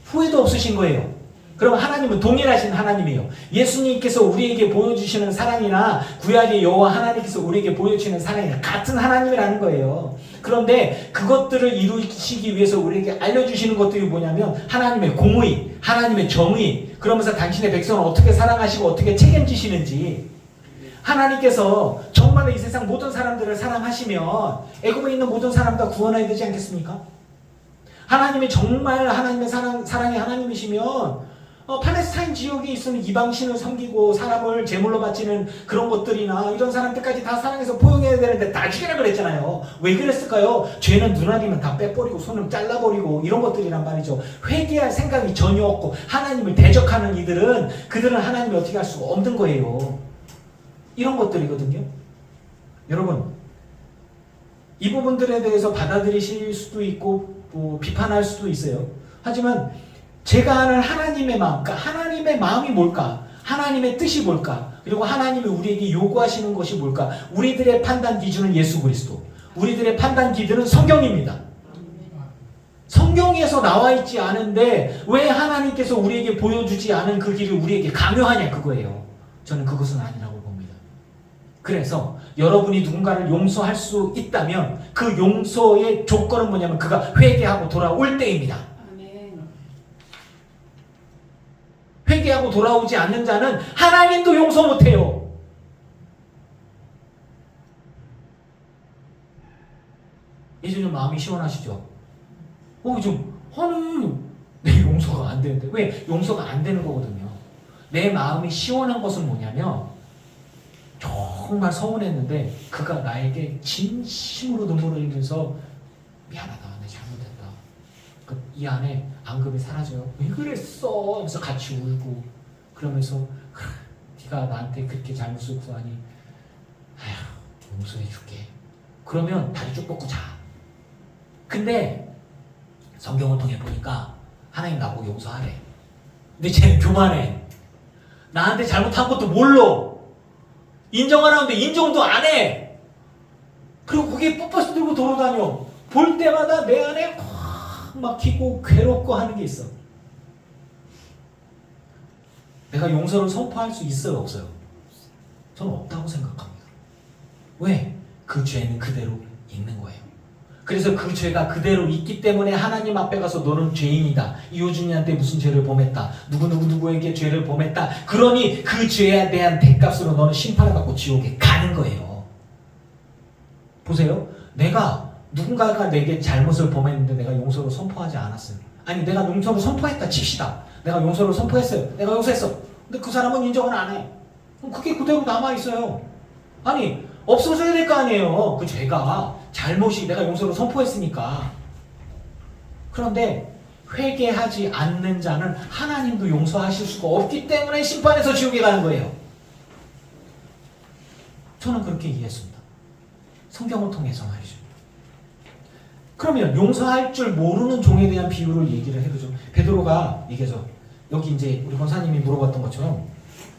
후회도 없으신 거예요. 그럼 하나님은 동일하신 하나님이에요. 예수님께서 우리에게 보여주시는 사랑이나 구약의 여호와 하나님께서 우리에게 보여주시는 사랑이나 같은 하나님이라는 거예요. 그런데 그것들을 이루시기 위해서 우리에게 알려주시는 것들이 뭐냐면 하나님의 공의, 하나님의 정의, 그러면서 당신의 백성을 어떻게 사랑하시고 어떻게 책임지시는지 하나님께서 정말로 이 세상 모든 사람들을 사랑하시면 애굽에 있는 모든 사람 다 구원해야 되지 않겠습니까? 하나님이 정말 하나님의 사랑의 하나님이시면 팔레스타인 지역에 있는 이방신을 섬기고 사람을 제물로 바치는 그런 것들이나 이런 사람들까지 다 사랑해서 포용해야 되는데 다 죽이라 그랬잖아요. 왜 그랬을까요? 죄는 눈알이면 다 빼버리고 손을 잘라버리고 이런 것들이란 말이죠. 회개할 생각이 전혀 없고 하나님을 대적하는 그들은 하나님을 어떻게 할 수가 없는 거예요. 이런 것들이거든요. 여러분 이 부분들에 대해서 받아들이실 수도 있고 비판할 수도 있어요. 하지만 제가 아는 하나님의 마음, 그러니까 하나님의 마음이 뭘까? 하나님의 뜻이 뭘까? 그리고 하나님이 우리에게 요구하시는 것이 뭘까? 우리들의 판단 기준은 예수 그리스도. 우리들의 판단 기준은 성경입니다. 성경에서 나와 있지 않은데 왜 하나님께서 우리에게 보여주지 않은 그 길을 우리에게 강요하냐 그거예요. 저는 그것은 아니라고 봅니다. 그래서 여러분이 누군가를 용서할 수 있다면 그 용서의 조건은 뭐냐면 그가 회개하고 돌아올 때입니다. 회개하고 돌아오지 않는 자는 하나님도 용서 못해요. 이제 좀 마음이 시원하시죠? 아니, 내 용서가 안 되는데. 왜? 용서가 안 되는 거거든요. 내 마음이 시원한 것은 뭐냐면, 정말 서운했는데, 그가 나에게 진심으로 눈물을 흘리면서, 미안하다, 내 잘못했다. 이 안에 앙금이 사라져요. 왜 그랬어? 하면서 같이 울고, 그러면서, 네가 나한테 그렇게 잘못을 구하니, 아휴, 용서해줄게. 그러면 다리 쭉 뻗고 자. 근데, 성경을 통해 보니까 하나님 나보고 용서하래. 근데 쟤는 교만해. 나한테 잘못한 것도 몰라. 인정하라는데 인정도 안 해. 그리고 그게 뻣뻣이 들고 돌아다녀. 볼 때마다 내 안에 확 막히고 괴롭고 하는 게 있어. 내가 용서를 선포할 수 있어요, 없어요? 저는 없다고 생각합니다. 왜? 그 죄는 그대로 있는 거예요. 그래서 그 죄가 그대로 있기 때문에 하나님 앞에 가서 너는 죄인이다. 이호준이한테 무슨 죄를 범했다. 누구에게 죄를 범했다. 그러니 그 죄에 대한 대값으로 너는 심판을 받고 지옥에 가는 거예요. 보세요. 누군가가 내게 잘못을 범했는데 내가 용서를 선포하지 않았어요. 아니, 내가 용서를 선포했다 칩시다. 내가 용서를 선포했어요. 내가 용서했어. 근데 그 사람은 인정을 안 해. 그럼 그게 그대로 남아있어요. 아니, 없어져야 될 거 아니에요. 그 죄가. 잘못이 내가 용서를 선포했으니까. 그런데 회개하지 않는 자는 하나님도 용서하실 수가 없기 때문에 심판에서 지옥에 가는 거예요. 저는 그렇게 이해했습니다. 성경을 통해서 말이죠. 그러면 용서할 줄 모르는 종에 대한 비유를 얘기를 해보죠. 베드로가 얘기하죠. 여기 이제 우리 권사님이 물어봤던 것처럼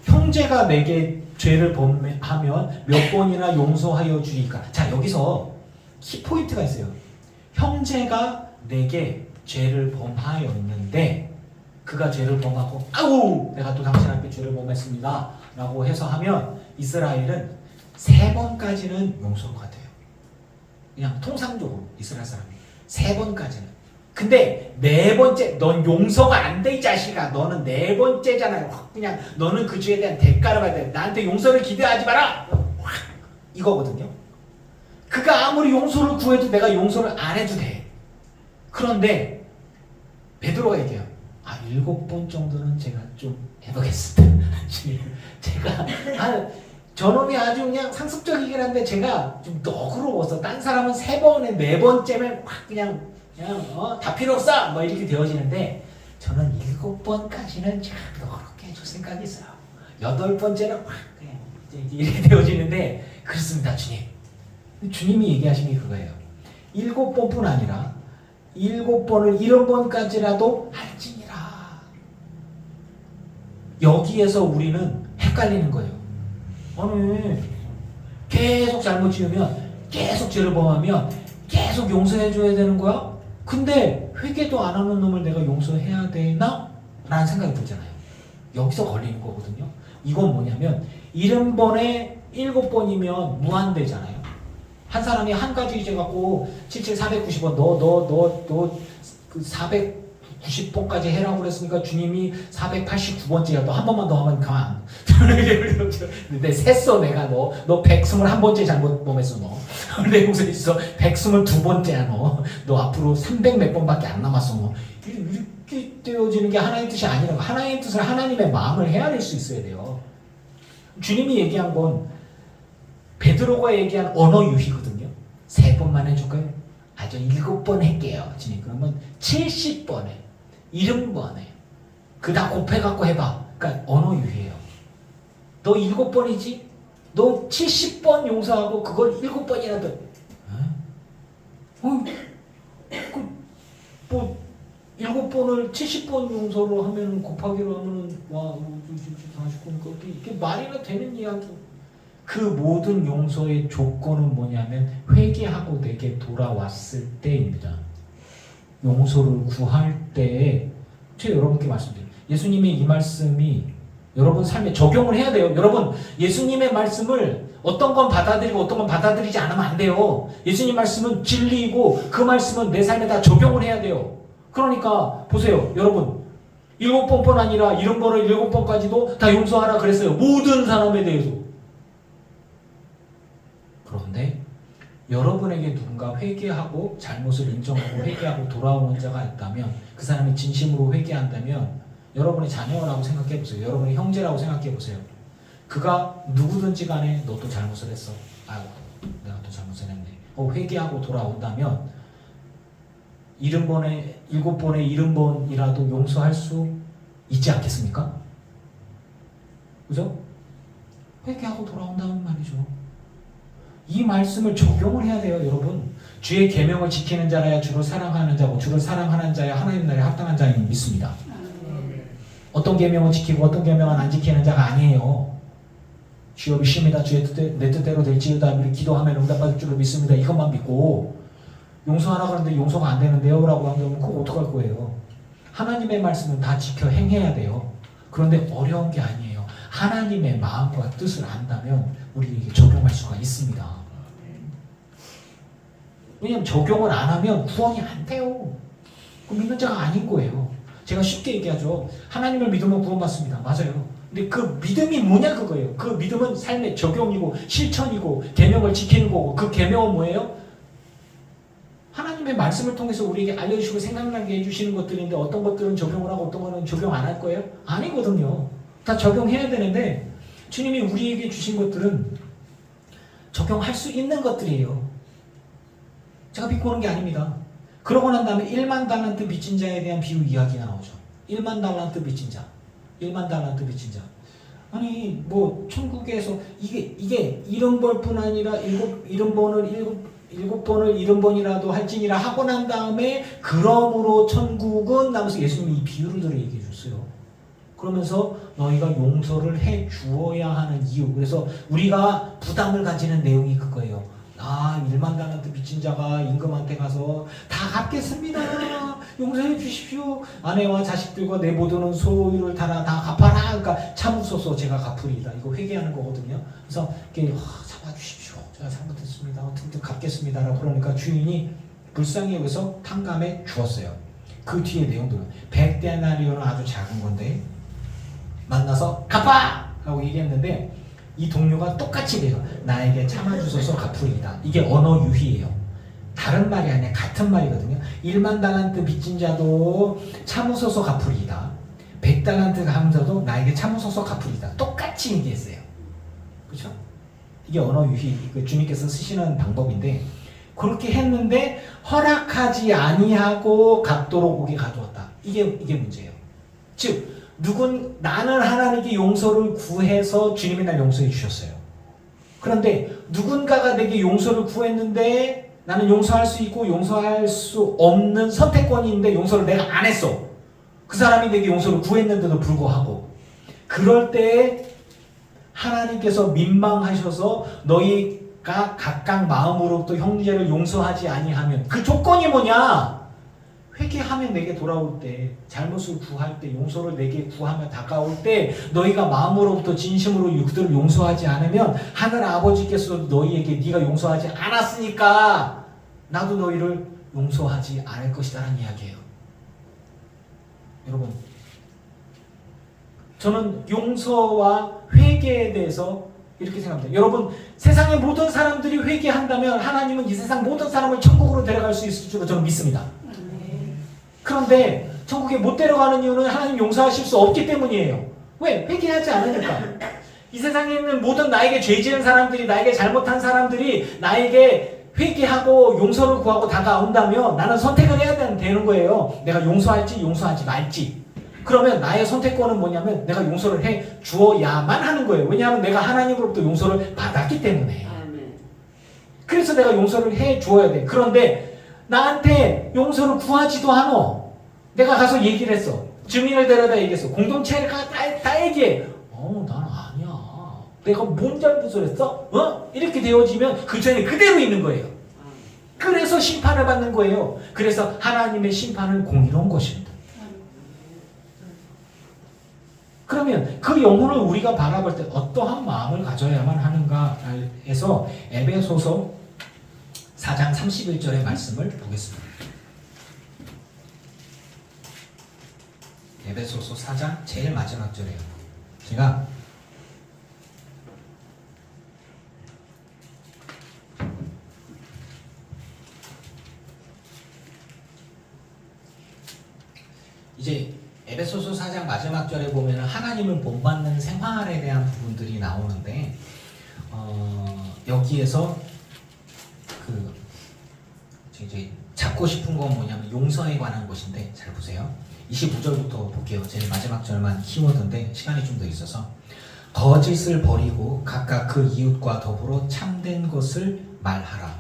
형제가 내게 죄를 범하면 몇 번이나 용서하여 주리까. 자, 여기서 키포인트가 있어요. 형제가 내게 죄를 범하였는데 그가 죄를 범하고 내가 또 당신 앞에 죄를 범했습니다 라고 해서 하면 이스라엘은 3번까지는 용서가 돼요. 그냥 통상적으로 이스라엘 사람이 3번까지는. 근데 4번째 넌 용서가 안 돼 이 자식아. 너는 4번째잖아요. 그냥 너는 그 죄에 대한 대가를 받아야 돼. 나한테 용서를 기대하지 마라. 이거거든요. 그가 아무리 용서를 구해도 내가 용서를 안 해도 돼. 그런데 베드로가 얘기해요. 7번 정도는 제가 좀 해보겠습니다. 제가 저놈이 아주 그냥 상습적이긴 한데 제가 좀 너그러워서 딴 사람은 3번에 4번째면 확 그냥 다 필요 없어 뭐 이렇게 되어지는데 저는 7번까지는 제가 너그럽게 해줄 생각이 있어요. 8번째는 확 그냥 이렇게 되어지는데 그렇습니다, 주님. 주님이 얘기하신 게 그거예요. 7번뿐 아니라 7번을 70번까지라도 할지니라. 여기에서 우리는 헷갈리는 거예요. 아니, 계속 잘못 지으면 계속 죄를 범하면 계속 용서해줘야 되는 거야? 근데 회개도 안 하는 놈을 내가 용서해야 되나? 라는 생각이 들잖아요. 여기서 걸리는 거거든요. 이건 뭐냐면 70번에 7번이면 무한대잖아요. 한 사람이 한 가지 죄 갖고 490번 너 그 490번까지 해라고 그랬으니까 주님이 489번째야. 너 한 번만 더 하면 가만. 근데 셌어 내가 너 121번째 잘못 범했어 너. 내 용서해 있어. 122번째야 너 앞으로 300 몇 번밖에 안 남았어 너. 이렇게 되어지는 게 하나님의 뜻이 아니라고. 하나님의 뜻을 하나님의 마음을 헤아릴 수 있어야 돼요. 주님이 얘기한 건 베드로가 얘기한 언어 유희거든요. 3번만 해줄까요? 저 7번 할게요. 주님. 그러면 70번에 70번에 그 다 곱해갖고 해봐. 그러니까 언어 유희예요. 너 7번이지? 너 70번 용서하고 그걸 7번이라도 뭐 7번을 70번 용서로 하면 곱하기로 하면은 와 49니까 이게 말이나 되는 이야기. 그 모든 용서의 조건은 뭐냐면 회개하고 내게 돌아왔을 때입니다. 용서를 구할 때에 제가 여러분께 말씀드려요. 예수님의 이 말씀이 여러분 삶에 적용을 해야 돼요. 여러분 예수님의 말씀을 어떤 건 받아들이고 어떤 건 받아들이지 않으면 안 돼요. 예수님 말씀은 진리이고 그 말씀은 내 삶에 다 적용을 해야 돼요. 그러니까 보세요. 여러분 7번뿐 아니라 70번을 7번까지도 다 용서하라 그랬어요. 모든 사람에 대해서. 그런데 여러분에게 누군가 회개하고 잘못을 인정하고 회개하고 돌아오는 자가 있다면, 그 사람이 진심으로 회개한다면 여러분의 자녀라고 생각해 보세요. 여러분의 형제라고 생각해 보세요. 그가 누구든지 간에 너 또 잘못을 했어. 아유, 내가 또 잘못을 했네. 회개하고 돌아온다면 70번에 70번이라도 용서할 수 있지 않겠습니까? 그죠? 회개하고 돌아온다는 말이죠. 이 말씀을 적용을 해야 돼요, 여러분. 주의 계명을 지키는 자라야 주를 사랑하는 자고, 주를 사랑하는 자야 하나님 나라에 합당한 자임을 믿습니다. 어떤 계명은 지키고 어떤 계명은 안 지키는 자가 아니에요. 주여 믿습니다. 주의 내 뜻대로 될지어다. 미리 기도하면 응답받을 줄을 믿습니다. 이것만 믿고 용서하라 그러는데 용서가 안 되는데요 라고 하면 그거 어떡할 거예요. 하나님의 말씀은 다 지켜 행해야 돼요. 그런데 어려운 게 아니에요. 하나님의 마음과 뜻을 안다면 우리에게 적용할 수가 있습니다. 왜냐하면 적용을 안 하면 구원이 안 돼요. 그 믿는 자가 아닌 거예요. 제가 쉽게 얘기하죠. 하나님을 믿으면 구원받습니다. 맞아요. 근데 그 믿음이 뭐냐 그거예요. 그 믿음은 삶의 적용이고 실천이고 계명을 지키는 거고, 그 계명은 뭐예요? 하나님의 말씀을 통해서 우리에게 알려주시고 생각나게 해주시는 것들인데, 어떤 것들은 적용을 하고 어떤 것은 적용 안 할 거예요? 아니거든요. 다 적용해야 되는데 주님이 우리에게 주신 것들은 적용할 수 있는 것들이에요. 제가 비꼬는 게 아닙니다. 그러고 난 다음에 1만 달란트 빚진 자에 대한 비유 이야기가 나오죠. 1만 달란트 빚진 자. 1만 달란트 빚진 자. 아니 뭐 천국에서 이게 70번뿐 아니라 70번을 70번이라도 할지니라 하고 난 다음에 그러므로 천국은 나면서 예수님이 이 비유를 들어 얘기해 줬어요. 그러면서 너희가 용서를 해 주어야 하는 이유. 그래서 우리가 부담을 가지는 내용이 그거예요. 1만 달란트 빚진 자가 임금한테 가서 다 갚겠습니다. 용서해 주십시오. 아내와 자식들과 내 모든 소유를 다 갚아라. 그러니까 참으소서 제가 갚으리이다. 이거 회개하는 거거든요. 그래서 이렇게 참아주십시오. 제가 잘못했습니다. 어떻게 갚겠습니다. 라고 그러니까 주인이 불쌍히 여기서 탕감해 주었어요. 그 뒤에 내용들은 100데나리온은 아주 작은 건데 만나서 갚아! 라고 얘기했는데 이 동료가 똑같이 돼요. 나에게 참아주소서 갚으리이다. 이게 언어 유희예요. 다른 말이 아니라 같은 말이거든요. 1만 달란트 빚진 자도 참으소서 갚으리이다. 100달란트 하면서도 나에게 참으소서 갚으리이다. 똑같이 얘기했어요. 그렇죠? 이게 언어 유희, 주님께서 쓰시는 방법인데, 그렇게 했는데 허락하지 아니하고 갚도록 오게 가두었다. 이게 문제예요. 즉 나는 하나님께 용서를 구해서 주님이 날 용서해 주셨어요. 그런데 누군가가 내게 용서를 구했는데 나는 용서할 수 있고 용서할 수 없는 선택권이 있는데 용서를 내가 안 했어. 그 사람이 내게 용서를 구했는데도 불구하고, 그럴 때 하나님께서 민망하셔서 너희가 각각 마음으로부터 형제를 용서하지 아니하면, 그 조건이 뭐냐? 회개하면 내게 돌아올 때, 잘못을 구할 때, 용서를 내게 구하며 다가올 때 너희가 마음으로부터 진심으로 그들을 용서하지 않으면 하늘 아버지께서 너희에게 네가 용서하지 않았으니까 나도 너희를 용서하지 않을 것이다 라는 이야기예요. 여러분, 저는 용서와 회개에 대해서 이렇게 생각합니다. 여러분, 세상의 모든 사람들이 회개한다면 하나님은 이 세상 모든 사람을 천국으로 데려갈 수 있을 줄로 저는 믿습니다. 그런데 천국에 못 데려가는 이유는 하나님 용서하실 수 없기 때문이에요. 왜? 회개하지 않으니까. 이 세상에 있는 모든 나에게 죄 지은 사람들이, 나에게 잘못한 사람들이 나에게 회개하고 용서를 구하고 다가온다면 나는 선택을 해야 되는 거예요. 내가 용서할지 용서하지 말지. 그러면 나의 선택권은 뭐냐면 내가 용서를 해 주어야만 하는 거예요. 왜냐하면 내가 하나님으로부터 용서를 받았기 때문에. 그래서 내가 용서를 해 주어야 돼. 그런데 나한테 용서를 구하지도 않아. 내가 가서 얘기를 했어. 증인을 데려다 얘기했어. 공동체가 다 얘기해. 난 아니야. 내가 뭔 잘못을 했어? 이렇게 되어지면 그 전에 그대로 있는 거예요. 그래서 심판을 받는 거예요. 그래서 하나님의 심판은 공의로운 것입니다. 그러면 그 영혼을 우리가 바라볼 때 어떠한 마음을 가져야만 하는가에서 에베소서 4장 31절의 말씀을 보겠습니다. 에베소서 4장 제일 마지막 절이에요. 제가 이제 에베소서 4장 마지막 절에 보면 하나님을 본받는 생활에 대한 부분들이 나오는데 여기에서 그 이제 잡고 싶은 건 뭐냐면 용서에 관한 것인데 잘 보세요. 25절부터 볼게요. 제일 마지막 절만 키워드인데 시간이 좀 더 있어서 거짓을 버리고 각각 그 이웃과 더불어 참된 것을 말하라.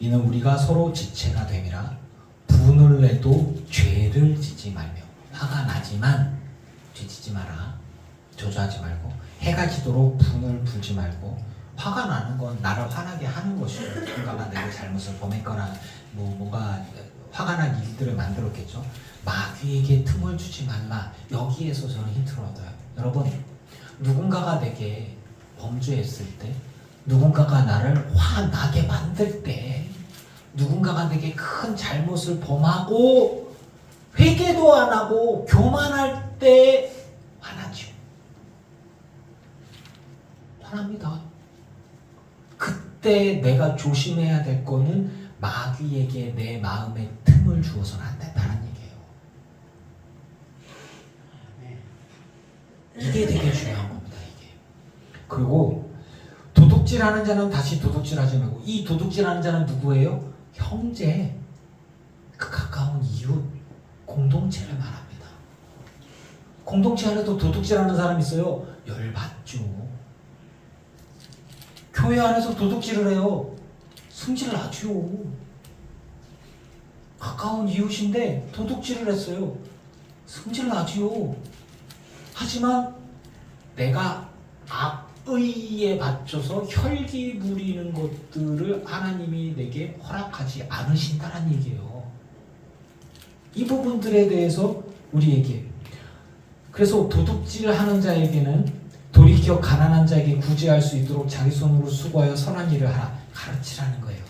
이는 우리가 서로 지체가 됨이라. 분을 내도 죄를 짓지 말며. 화가 나지만 죄 짓지 마라. 저주하지 말고 해가 지도록 분을 불지 말고. 화가 나는 건 나를 화나게 하는 것이죠. 누군가가 내게 잘못을 범했거나 뭔가 화가 난 일들을 만들었겠죠. 마귀에게 틈을 주지 말라. 여기에서 저는 힌트를 얻어요. 여러분, 누군가가 내게 범죄했을 때, 누군가가 나를 화나게 만들 때, 누군가가 내게 큰 잘못을 범하고 회개도 안 하고 교만할 때 화나죠. 화납니다. 그때 내가 조심해야 될 거는 마귀에게 내 마음에 틈을 주어서는 안 된다는 얘기예요. 이게 되게 중요한 겁니다. 이게. 그리고 도둑질하는 자는 다시 도둑질하지 말고, 이 도둑질하는 자는 누구예요? 형제, 그 가까운 이웃, 공동체를 말합니다. 공동체 안에도 도둑질하는 사람 있어요. 열받죠. 교회 안에서 도둑질을 해요. 승질 나죠. 가까운 이웃인데 도둑질을 했어요. 승질 나죠. 하지만 내가 악의에 받쳐서 혈기 부리는 것들을 하나님이 내게 허락하지 않으신다는 얘기예요. 이 부분들에 대해서 우리에게, 그래서 도둑질하는 자에게는 돌이켜 가난한 자에게 구제할 수 있도록 자기 손으로 수고하여 선한 일을 하라. 가르치라는 거예요.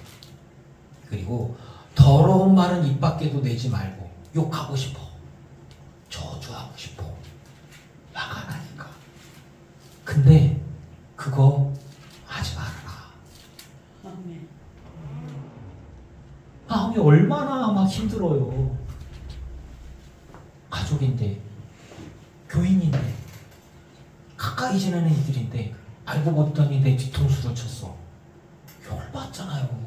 그리고 더러운 말은 입 밖에도 내지 말고, 욕하고 싶어, 저주하고 싶어, 화가 나니까. 근데 그거 하지 말아라. 마음이 얼마나 막 힘들어요. 가족인데, 교인인데, 가까이 지내는 이들인데 알고 봤더니 내 뒤통수를 쳤어. 열받잖아요.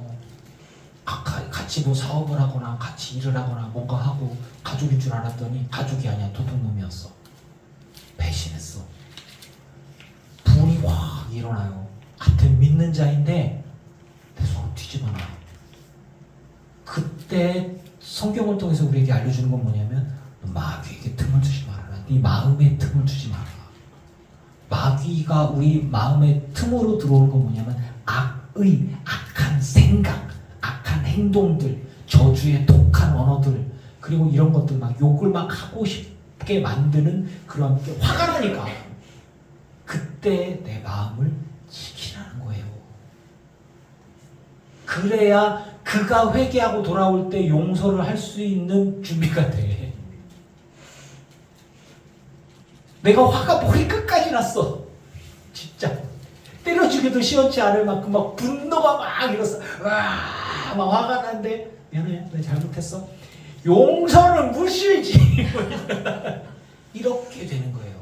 같이 뭐 사업을 하거나 같이 일을 하거나 뭔가 하고 가족인 줄 알았더니 가족이 아니야. 도둑놈이었어. 배신했어. 분이 확 일어나요. 같은 믿는 자인데 내 속을 뒤집어놔요. 그때 성경을 통해서 우리에게 알려주는 건 뭐냐면, 마귀에게 틈을 주지 말아라. 네 마음에 틈을 주지 마라. 마귀가 우리 마음의 틈으로 들어오는 건 뭐냐면 악의, 악한 생각, 악한 행동들, 저주의 독한 언어들, 그리고 이런 것들, 막 욕을 막 하고 싶게 만드는 그런 게 화가 나니까 그때 내 마음을 지키라는 거예요. 그래야 그가 회개하고 돌아올 때 용서를 할 수 있는 준비가 돼. 내가 화가 머리 끝까지 났어. 진짜 때려주기도 시원치 않을 만큼 막 분노가 막 일었어. 와, 막 화가 나는데 미안해, 내가 잘못했어. 용서는 무시지. 이렇게 되는 거예요.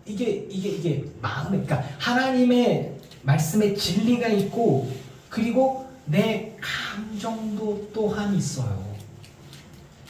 이게 마음에, 그러니까 하나님의 말씀에 진리가 있고, 그리고 내 감정도 또한 있어요.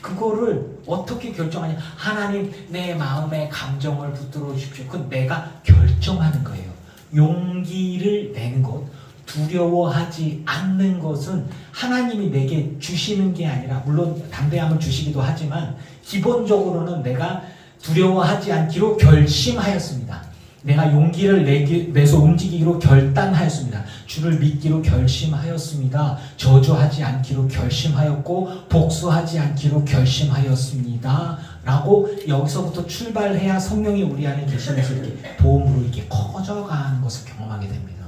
그거를 어떻게 결정하냐? 하나님, 내 마음의 감정을 붙들어 주십시오. 그건 내가 결정하는 거예요. 용기를 내는 것, 두려워하지 않는 것은 하나님이 내게 주시는 게 아니라, 물론 담대함을 주시기도 하지만 기본적으로는 내가 두려워하지 않기로 결심하였습니다. 내가 용기를 내서 움직이기로 결단하였습니다. 주를 믿기로 결심하였습니다. 저주하지 않기로 결심하였고 복수하지 않기로 결심하였습니다. 라고 여기서부터 출발해야 성령이 우리 안에 계시면서 이렇게 도움으로 이렇게 커져가는 것을 경험하게 됩니다.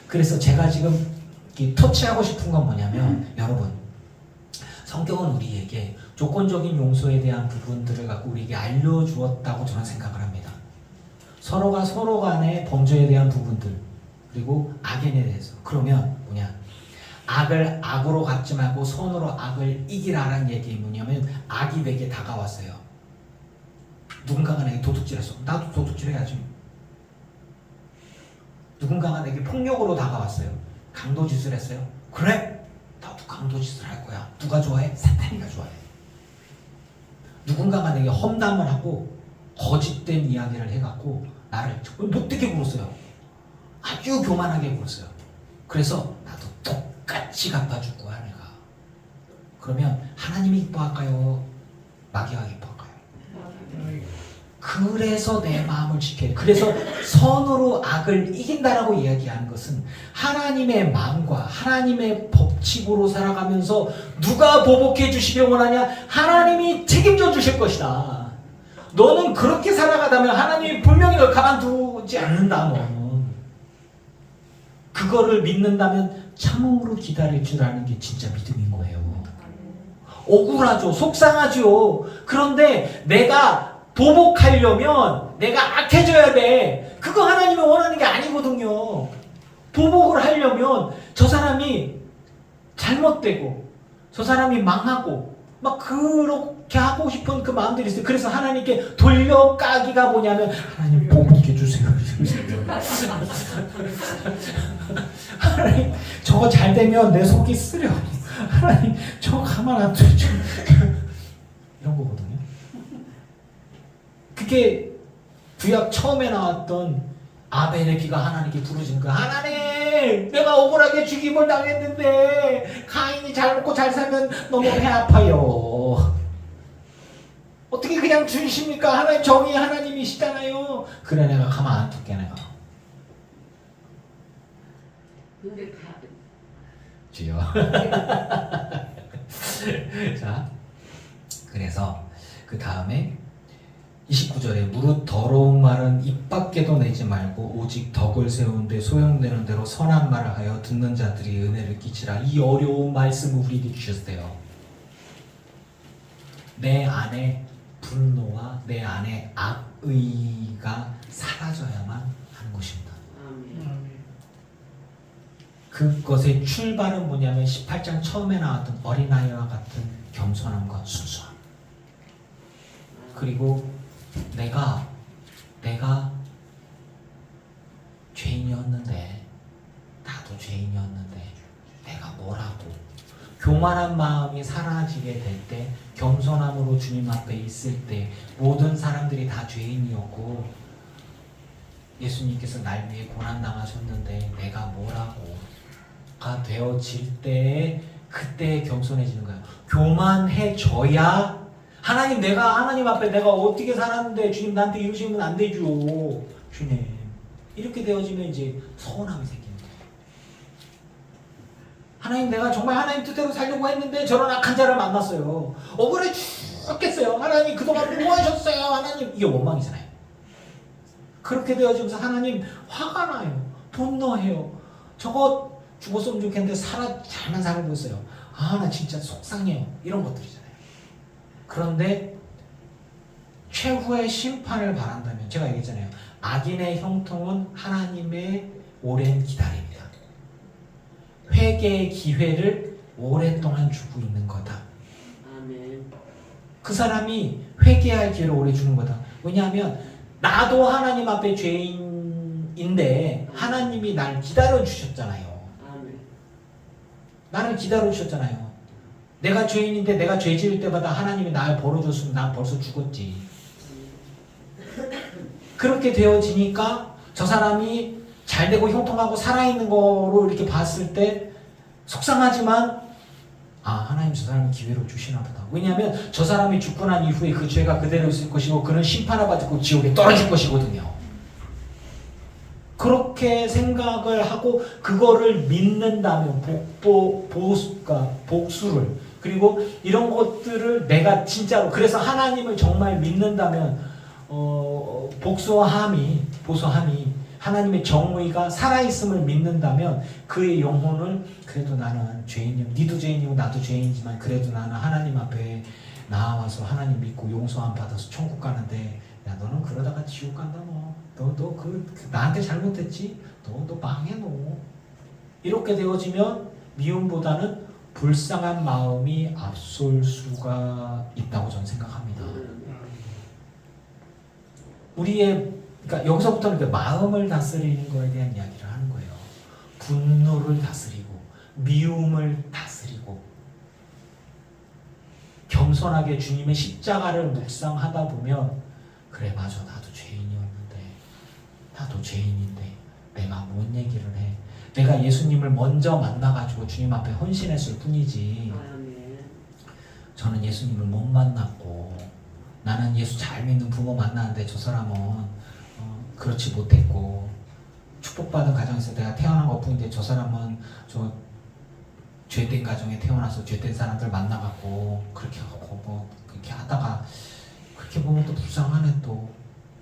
그래서 제가 지금 터치하고 싶은 건 뭐냐면, 여러분, 성경은 우리에게 조건적인 용서에 대한 부분들을 갖고 우리에게 알려주었다고 저는 생각을 합니다. 서로가 서로 간의 범죄에 대한 부분들, 그리고 악인에 대해서. 그러면 뭐냐? 악을 악으로 갚지 말고 선으로 악을 이기라라는 얘기 뭐냐면, 악이 내게 다가왔어요. 누군가가 내게 도둑질했어. 나도 도둑질해야지. 누군가가 내게 폭력으로 다가왔어요. 강도짓을 했어요. 그래, 나도 강도짓을 할 거야. 누가 좋아해? 사탄이가 좋아해. 누군가가 내게 험담을 하고 거짓된 이야기를 해갖고 나를 못되게 굴었어요. 아주 교만하게 굴었어요. 그래서 나도 똑같이 갚아줄 거야, 내가. 그러면 하나님이 기뻐할까요? 마귀가 기뻐할까요? 그래서 내 마음을 지켜야 돼. 그래서 선으로 악을 이긴다라고 이야기하는 것은 하나님의 마음과 하나님의 법칙으로 살아가면서 누가 보복해 주시길 원하냐? 하나님이 책임져 주실 것이다. 너는 그렇게 살아가다면 하나님이 분명히 널 가만두지 않는다. 너는 그거를 믿는다면 참음으로 기다릴 줄 아는 게 진짜 믿음인 거예요. 억울하죠. 속상하죠. 그런데 내가 보복하려면 내가 악해져야 돼. 그거 하나님이 원하는 게 아니거든요. 보복을 하려면 저 사람이 잘못되고 저 사람이 망하고 막 그렇게 하고 싶은 그 마음들이 있어요. 그래서 하나님께 돌려까기가 뭐냐면, 하나님 보복해 주세요. 하나님 저거 잘 되면 내 속이 쓰려. 하나님 저거 가만 안 두죠. 이런 거거든요. 그게 구약 처음에 나왔던 아벨의 귀가 하나님께 부르짖는 거야. 하나님, 내가 억울하게 죽임을 당했는데 가인이 잘 먹고 잘 살면 너무 배 아파요. 어떻게 그냥 주십니까? 하나님, 정의 하나님이시잖아요. 그래, 내가 가만 안 둘게, 내가. 근데 주여. 자, 그래서 그 다음에 29절에 무릇 더러운 말은 입 밖에도 내지 말고 오직 덕을 세우는데 소용되는 대로 선한 말을 하여 듣는 자들이 은혜를 끼치라. 이 어려운 말씀을 우리에게 주셨어요. 내 안에 분노와 내 안에 악의가 사라져야만 하는 것입니다. 그것의 출발은 뭐냐면 18장 처음에 나왔던 어린아이와 같은 겸손함과 순수함. 그리고 내가 죄인이었는데, 나도 죄인이었는데 내가 뭐라고, 교만한 마음이 사라지게 될 때, 겸손함으로 주님 앞에 있을 때 모든 사람들이 다 죄인이었고 예수님께서 날 위해 고난당하셨는데 내가 뭐라고가 되어질 때, 그때 겸손해지는 거예요. 교만해져야 하나님, 내가 하나님 앞에 내가 어떻게 살았는데 주님 나한테 이러시면 안 되죠. 주님, 이렇게 되어지면 이제 서운함이 생깁니다. 하나님, 내가 정말 하나님 뜻대로 살려고 했는데 저런 악한 자를 만났어요. 억울해 죽겠어요. 하나님, 그동안 뭐 하셨어요? 하나님, 이게 원망이잖아요. 그렇게 되어지면서 하나님 화가 나요. 분노해요. 저거 죽었으면 좋겠는데 잘만 살고 있어요. 아, 나 진짜 속상해요. 이런 것들이잖아요. 그런데 최후의 심판을 바란다면, 제가 얘기했잖아요. 악인의 형통은 하나님의 오랜 기다림이다. 회개의 기회를 오랫동안 주고 있는 거다. 아멘. 그 사람이 회개할 기회를 오래 주는 거다. 왜냐하면 나도 하나님 앞에 죄인인데 하나님이 날 기다려 주셨잖아요. 아멘. 나를 기다려 주셨잖아요. 내가 죄인인데 내가 죄 지을 때마다 하나님이 날 벌어줬으면 난 벌써 죽었지. 그렇게 되어지니까 저 사람이 잘되고 형통하고 살아있는 거로 이렇게 봤을 때 속상하지만, 아, 하나님 저 사람이 기회를 주시나 보다. 왜냐하면 저 사람이 죽고 난 이후에 그 죄가 그대로 있을 것이고 그는 심판을 받고 지옥에 떨어질 것이거든요. 그렇게 생각을 하고 그거를 믿는다면 복수를, 그리고 이런 것들을 내가 진짜로, 그래서 하나님을 정말 믿는다면 보소함이 하나님의 정의가 살아있음을 믿는다면 그의 영혼을, 그래도 나는 죄인이요, 니도 죄인이고 나도 죄인이지만 그래도 나는 하나님 앞에 나와서 하나님 믿고 용서함 받아서 천국 가는데 야 너는 그러다가 지옥 간다 너 나한테 잘못했지 너 망해 너 이렇게 되어지면 미움보다는 불쌍한 마음이 앞설 수가 있다고 저는 생각합니다. 그러니까 여기서부터는 그 마음을 다스리는 거에 대한 이야기를 하는 거예요. 분노를 다스리고 미움을 다스리고 겸손하게 주님의 십자가를 묵상하다 보면 그래 맞아 나도 죄인인데 내가 뭔 얘기를 해 내가 예수님을 먼저 만나가지고 주님 앞에 헌신했을 뿐이지 저는 예수님을 못 만났고 나는 예수 잘 믿는 부모 만나는데 저 사람은 그렇지 못했고 축복받은 가정에서 내가 태어난 것뿐인데 저 사람은 저 죄된 가정에 태어나서 죄된 사람들 만나갖고 그렇게 하고 뭐 그렇게 하다가 그렇게 보면 또 불쌍하네 또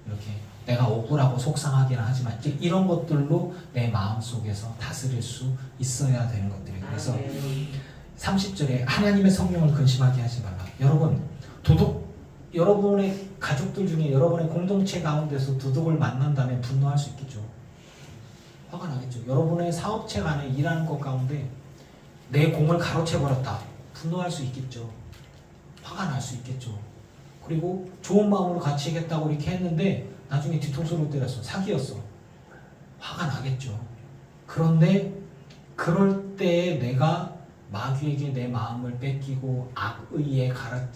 이렇게 내가 억울하고 속상하기는 하지만 이런 것들로 내 마음속에서 다스릴 수 있어야 되는 것들이에요. 그래서 30절에 하나님의 성령을 근심하게 하지 말라. 여러분 여러분의 가족들 중에 여러분의 공동체 가운데서 도둑을 만난다면 분노할 수 있겠죠. 화가 나겠죠. 여러분의 사업체 간에 일하는 것 가운데 내 공을 가로채버렸다. 분노할 수 있겠죠. 화가 날 수 있겠죠. 그리고 좋은 마음으로 같이 하겠다고 이렇게 했는데 나중에 뒤통수로 때렸어. 사기였어. 화가 나겠죠. 그런데 그럴 때 내가 마귀에게 내 마음을 뺏기고 악의에 가득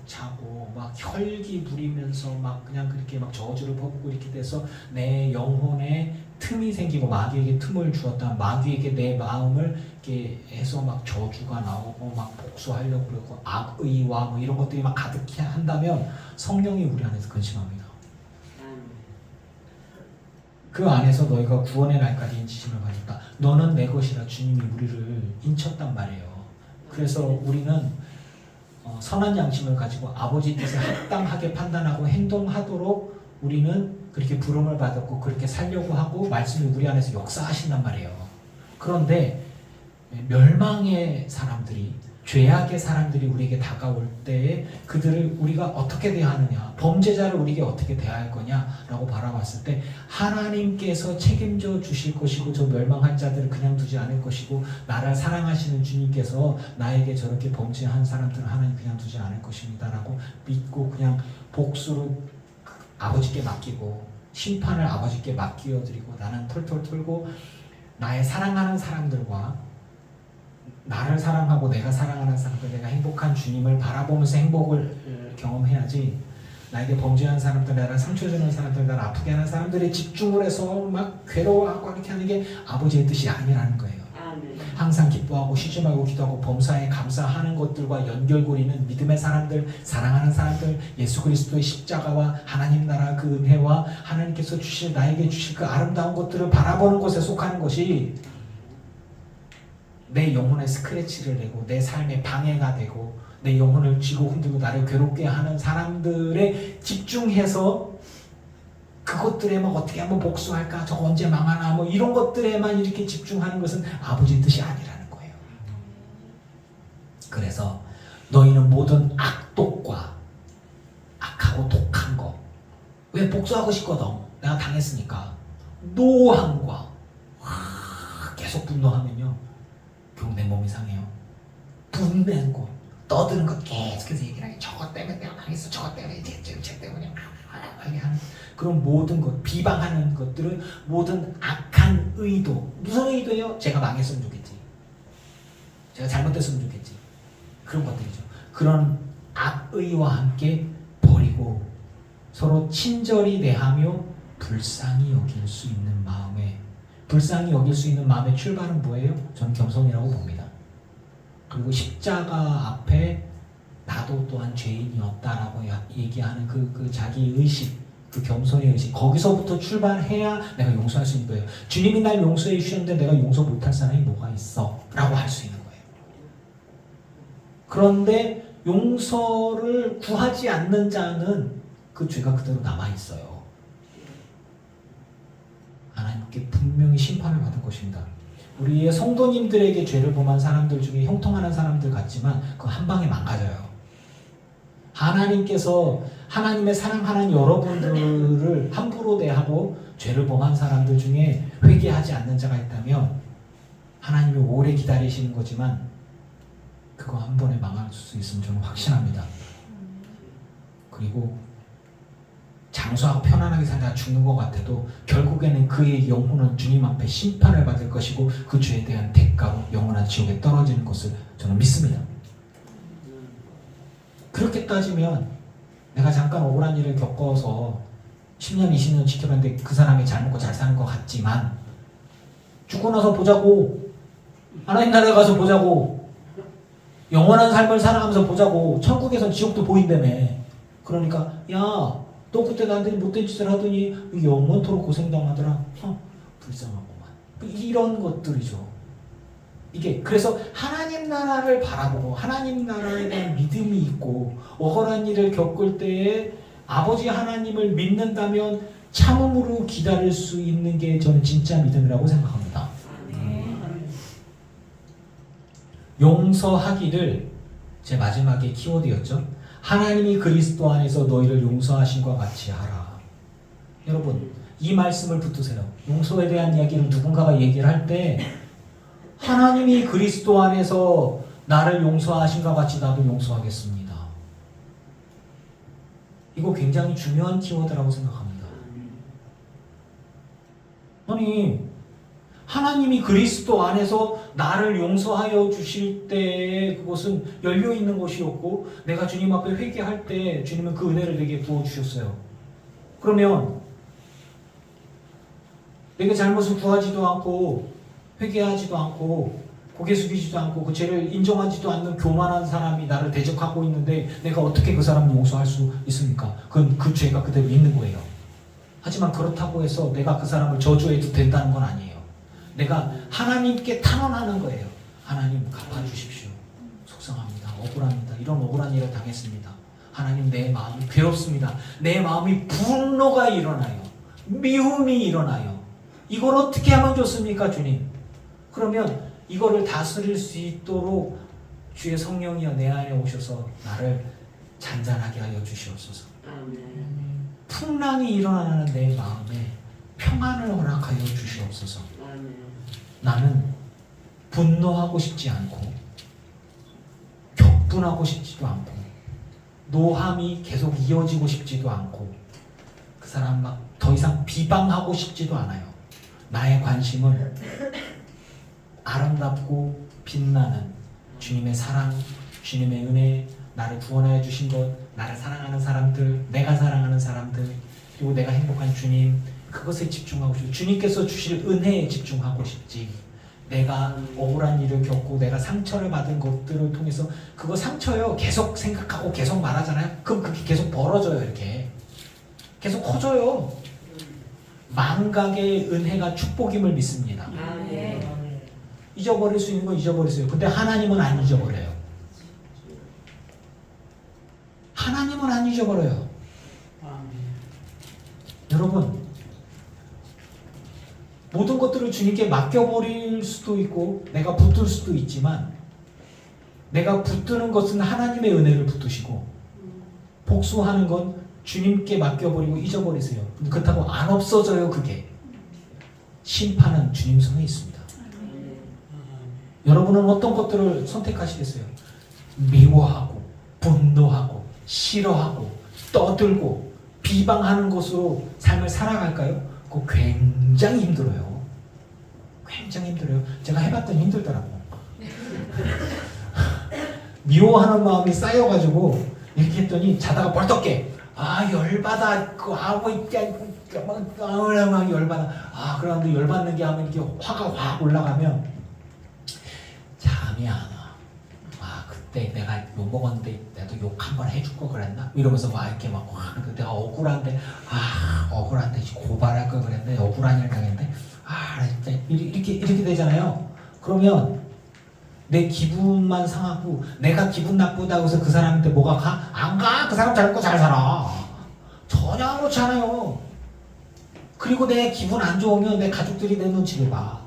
차고 막 혈기 부리면서 막 그냥 그렇게 막 저주를 퍼붓고 이렇게 돼서 내 영혼에 틈이 생기고 마귀에게 틈을 주었다. 마귀에게 내 마음을 이렇게 해서 막 저주가 나오고 막 복수하려고 그러고 악의와 뭐 이런 것들이 막 가득히 한다면 성령이 우리 안에서 근심합니다. 그 안에서 너희가 구원의 날까지 인치심을 받았다. 너는 내 것이라 주님이 우리를 인쳤단 말이에요. 그래서 우리는 선한 양심을 가지고 아버지 뜻에 합당하게 판단하고 행동하도록 우리는 그렇게 부름을 받았고 그렇게 살려고 하고 말씀이 우리 안에서 역사하신단 말이에요. 그런데 멸망의 사람들이 죄악의 사람들이 우리에게 다가올 때에 그들을 우리가 어떻게 대하느냐 범죄자를 우리에게 어떻게 대할 거냐라고 바라봤을 때 하나님께서 책임져 주실 것이고 저 멸망할 자들을 그냥 두지 않을 것이고 나를 사랑하시는 주님께서 나에게 저렇게 범죄한 사람들을 하나님 그냥 두지 않을 것입니다 라고 믿고 그냥 복수를 아버지께 맡기고 심판을 아버지께 맡겨드리고 나는 털털 털고 나의 사랑하는 사람들과 나를 사랑하고 내가 사랑하는 사람들 내가 행복한 주님을 바라보면서 행복을 경험해야지 나에게 범죄한 사람들 나를 상처 주는 사람들 나를 아프게 하는 사람들에 집중을 해서 막 괴로워하고 이렇게 하는 게 아버지의 뜻이 아니라는 거예요. 항상 기뻐하고 쉬지 말고 기도하고 범사에 감사하는 것들과 연결고리는 믿음의 사람들 사랑하는 사람들 예수 그리스도의 십자가와 하나님 나라 그 은혜와 하나님께서 주실 나에게 주실 그 아름다운 것들을 바라보는 것에 속하는 것이 내 영혼에 스크래치를 내고 내 삶에 방해가 되고 내 영혼을 쥐고 흔들고 나를 괴롭게 하는 사람들에 집중해서 그것들에 막 어떻게 하면 복수할까 저거 언제 망하나 뭐 이런 것들에만 이렇게 집중하는 것은 아버지의 뜻이 아니라는 거예요. 그래서 너희는 모든 악독과 악하고 독한 거 왜 복수하고 싶거든 내가 당했으니까 노함과 계속 분노하면요 결국 내 몸이 상해요. 분내는 거 떠드는 것 계속해서 얘기를 하게 저것 때문에 내가 당했어 저것 때문에 쟤 때문에 하게 하는 그런 모든 것 비방하는 것들은 모든 악한 의도 무슨 의도예요? 제가 망했으면 좋겠지 제가 잘못됐으면 좋겠지 그런 것들이죠. 그런 악의와 함께 버리고 서로 친절히 대하며 불쌍히 여길 수 있는 마음에 불쌍히 여길 수 있는 마음의 출발은 뭐예요? 저는 겸손이라고 봅니다. 그리고 십자가 앞에 나도 또한 죄인이었다라고 얘기하는 그 자기 의식, 그 겸손의 의식 거기서부터 출발해야 내가 용서할 수 있는 거예요. 주님이 날 용서해 주셨는데 내가 용서 못할 사람이 뭐가 있어? 라고 할 수 있는 거예요. 그런데 용서를 구하지 않는 자는 그 죄가 그대로 남아있어요. 하나님께 분명히 심판을 받을 것입니다. 우리의 성도님들에게 죄를 범한 사람들 중에 형통하는 사람들 같지만 그 한 방에 망가져요. 하나님께서 하나님의 사랑하는 여러분들을 함부로 대하고 죄를 범한 사람들 중에 회개하지 않는 자가 있다면 하나님이 오래 기다리시는 거지만 그거 한 번에 망할 수 있으면 저는 확신합니다. 그리고 장수하고 편안하게 살다가 죽는 것 같아도 결국에는 그의 영혼은 주님 앞에 심판을 받을 것이고 그 죄에 대한 대가로 영원한 지옥에 떨어지는 것을 저는 믿습니다. 그렇게 따지면 내가 잠깐 억울한 일을 겪어서 10년, 20년 지켜봤는데 그 사람이 잘 먹고 잘 사는 것 같지만 죽고 나서 보자고, 하나님 나라에 가서 보자고, 영원한 삶을 살아가면서 보자고, 천국에선 지옥도 보인다며. 그러니까 야, 너 그때 나한테 못된 짓을 하더니 영원토록 고생당하더라. 불쌍하구만. 이런 것들이죠. 이게 그래서 하나님 나라를 바라보고 하나님 나라에 대한 믿음이 있고 억울한 일을 겪을 때에 아버지 하나님을 믿는다면 참음으로 기다릴 수 있는 게 저는 진짜 믿음이라고 생각합니다. 용서하기를 제 마지막에 키워드였죠. 하나님이 그리스도 안에서 너희를 용서하신과 같이 하라. 여러분 이 말씀을 붙드세요. 용서에 대한 이야기를 누군가가 얘기를 할 때 하나님이 그리스도 안에서 나를 용서하신과 같이 나도 용서하겠습니다. 이거 굉장히 중요한 키워드라고 생각합니다. 아니 하나님이 그리스도 안에서 나를 용서하여 주실 때 그것은 열려있는 것이었고 내가 주님 앞에 회개할 때 주님은 그 은혜를 내게 부어주셨어요. 그러면 내게 잘못을 구하지도 않고 회개하지도 않고 고개 숙이지도 않고 그 죄를 인정하지도 않는 교만한 사람이 나를 대적하고 있는데 내가 어떻게 그 사람을 용서할 수 있습니까? 그건 그 죄가 그대로 있는 거예요. 하지만 그렇다고 해서 내가 그 사람을 저주해도 된다는 건 아니에요. 내가 하나님께 탄원하는 거예요. 하나님 갚아주십시오. 속상합니다. 억울합니다. 이런 억울한 일을 당했습니다. 하나님 내 마음이 괴롭습니다. 내 마음이 분노가 일어나요. 미움이 일어나요. 이걸 어떻게 하면 좋습니까 주님? 그러면 이거를 다스릴 수 있도록 주의 성령이여 내 안에 오셔서 나를 잔잔하게 하여 주시옵소서. 풍랑이 일어나는 내 마음에 평안을 허락하여 주시옵소서. 나는 분노하고 싶지 않고 격분하고 싶지도 않고 노함이 계속 이어지고 싶지도 않고 그 사람 막 더 이상 비방하고 싶지도 않아요. 나의 관심은 아름답고 빛나는 주님의 사랑, 주님의 은혜, 나를 구원하여 주신 것, 나를 사랑하는 사람들, 내가 사랑하는 사람들, 그리고 내가 행복한 주님, 그것에 집중하고 싶고 주님께서 주실 은혜에 집중하고 싶지. 내가 억울한 일을 겪고 내가 상처를 받은 것들을 통해서 그거 상처요 계속 생각하고 계속 말하잖아요. 그럼 그게 계속 벌어져요. 이렇게 계속 커져요. 망각의 은혜가 축복임을 믿습니다. 잊어버릴 수 있는 건 잊어버릴 수 있어요. 근데 하나님은 안 잊어버려요. 하나님은 안 잊어버려요. 여러분 모든 것들을 주님께 맡겨버릴 수도 있고 내가 붙들 수도 있지만 내가 붙드는 것은 하나님의 은혜를 붙드시고 복수하는 건 주님께 맡겨버리고 잊어버리세요. 그렇다고 안 없어져요. 그게 심판은 주님 손에 있습니다. 여러분은 어떤 것들을 선택하시겠어요? 미워하고 분노하고 싫어하고 떠들고 비방하는 것으로 삶을 살아갈까요? 그거 굉장히 힘들어요. 굉장히 힘들어요. 제가 해봤더니 힘들더라고. 미워하는 마음이 쌓여가지고 이렇게 했더니 자다가 벌떡 깨. 아 열받아. 그 아무 막 열받아. 아 그런데 열받는 게 하면 이렇게 화가 확 올라가면 잠이 안 와. 아 그때 내가 욕 먹었는데 나도 욕 한번 해줄 거 그랬나? 이러면서 막 이렇게 막 내가 억울한데 억울한데 고발할 걸 그랬는데 억울한 일 당했는데 진짜 이렇게 되잖아요. 그러면 내 기분만 상하고 내가 기분 나쁘다고 해서 그 사람한테 뭐가 가? 안 가. 그 사람 잘 먹고 잘 살아. 전혀 아무렇지 않아요. 그리고 내 기분 안 좋으면 내 가족들이 내 눈치를 봐.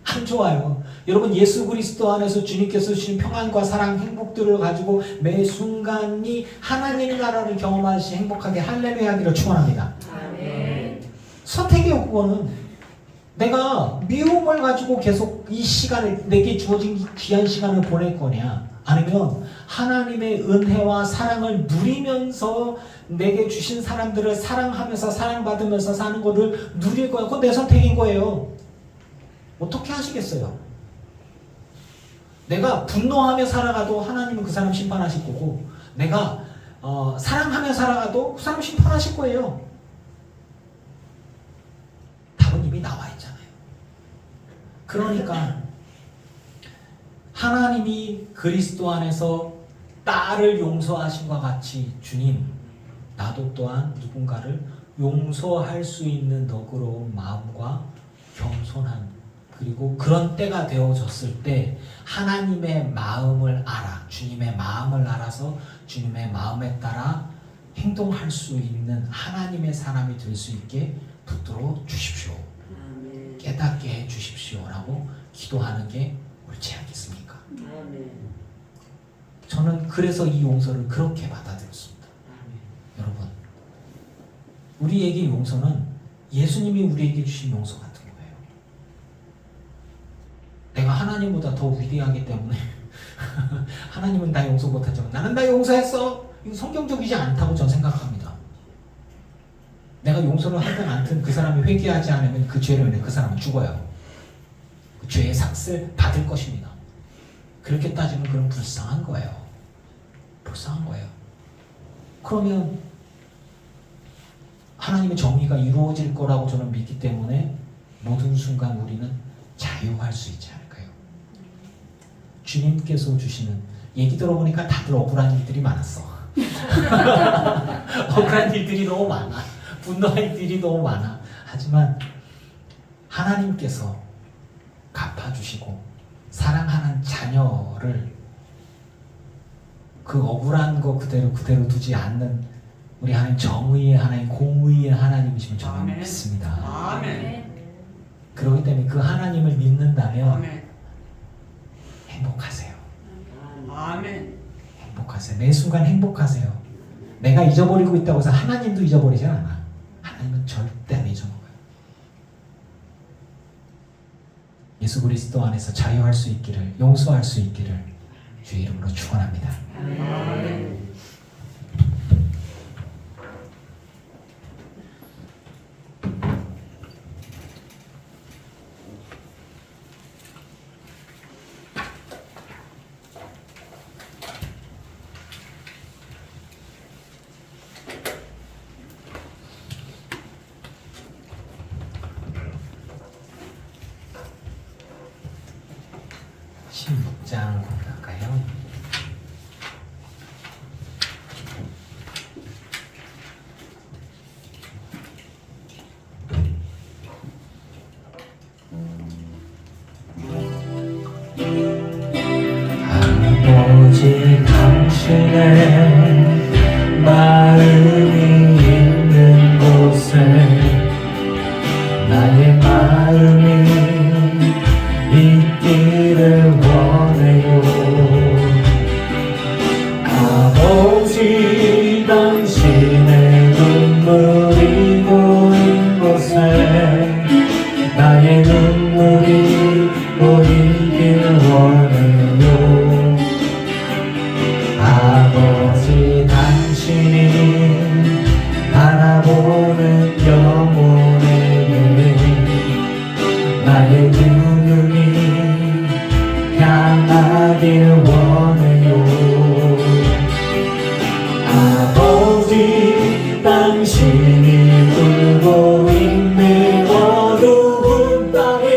안 좋아요. 여러분 예수 그리스도 안에서 주님께서 주신 평안과 사랑, 행복들을 가지고 매 순간이 하나님 나라를 경험하시 행복하게 할렐루야 하기를 축원합니다. 아멘. 선택이에요. 그거는 내가 미움을 가지고 계속 이 시간을, 내게 주어진 귀한 시간을 보낼 거냐, 아니면 하나님의 은혜와 사랑을 누리면서 내게 주신 사람들을 사랑하면서 사랑받으면서 사는 거를 누릴 거야. 그건 내 선택인 거예요. 어떻게 하시겠어요? 내가 분노하며 살아가도 하나님은 그 사람 심판하실 거고, 내가 사랑하며 살아가도 그 사람 심판하실 거예요. 답은 이미 나와 있잖아요. 그러니까 하나님이 그리스도 안에서 딸을 용서하신과 같이 주님, 나도 또한 누군가를 용서할 수 있는 너그러운 마음과 겸손한, 그리고 그런 때가 되어졌을 때 하나님의 마음을 알아, 주님의 마음을 알아서 주님의 마음에 따라 행동할 수 있는 하나님의 사람이 될 수 있게 붙들어 주십시오. 아멘. 깨닫게 해 주십시오라고 기도하는 게 옳지 않겠습니까? 아멘. 저는 그래서 이 용서를 그렇게 받아들였습니다. 아멘. 여러분, 우리에게 용서는 예수님이 우리에게 주신 용서 같은 거예요. 내가 하나님보다 더 위대하기 때문에 하나님은 나 용서 못하지만 나는 나 용서했어. 이거 성경적이지 않다고 저는 생각합니다. 내가 용서를 하든 않든 그 사람이 회개하지 않으면 그 죄로 인해 그 사람은 죽어요. 그 죄의 삭슬 받을 것입니다. 그렇게 따지면 그건 불쌍한 거예요. 불쌍한 거예요. 그러면 하나님의 정의가 이루어질 거라고 저는 믿기 때문에 모든 순간 우리는 자유할 수 있지 않을까요? 주님께서 주시는, 얘기 들어보니까 다들 억울한 일들이 많았어. 억울한 일들이 너무 많아. 분노할 일들이 너무 많아. 하지만 하나님께서 갚아주시고 사랑하는 자녀를 그 억울한 거 그대로 두지 않는 우리 하나님, 정의의 하나님, 공의의 하나님이시면 저는 아멘. 믿습니다. 아멘. 그렇기 때문에 그 하나님을 믿는다면 아멘. 행복하세요. 아멘. 행복하세요. 매 순간 행복하세요. 내가 잊어버리고 있다고 해서 하나님도 잊어버리지 않아. 하나님은 절대 안 잊어먹어요. 예수 그리스도 안에서 자유할 수 있기를, 용서할 수 있기를 주의 이름으로 축원합니다. 아멘. 신장 갈까요? 아버지, 당신의 마음이 있는 곳에 나의 마음이 있기를 원해요. 아버지, 당신의 눈물이 고인 곳에 나의 눈물이 보이길 원해요. 아버지, 당신이 바라보는 영혼에게 나의 눈이 향하길 원해요. 아버지, 당신이 울고 있는 어두운 땅에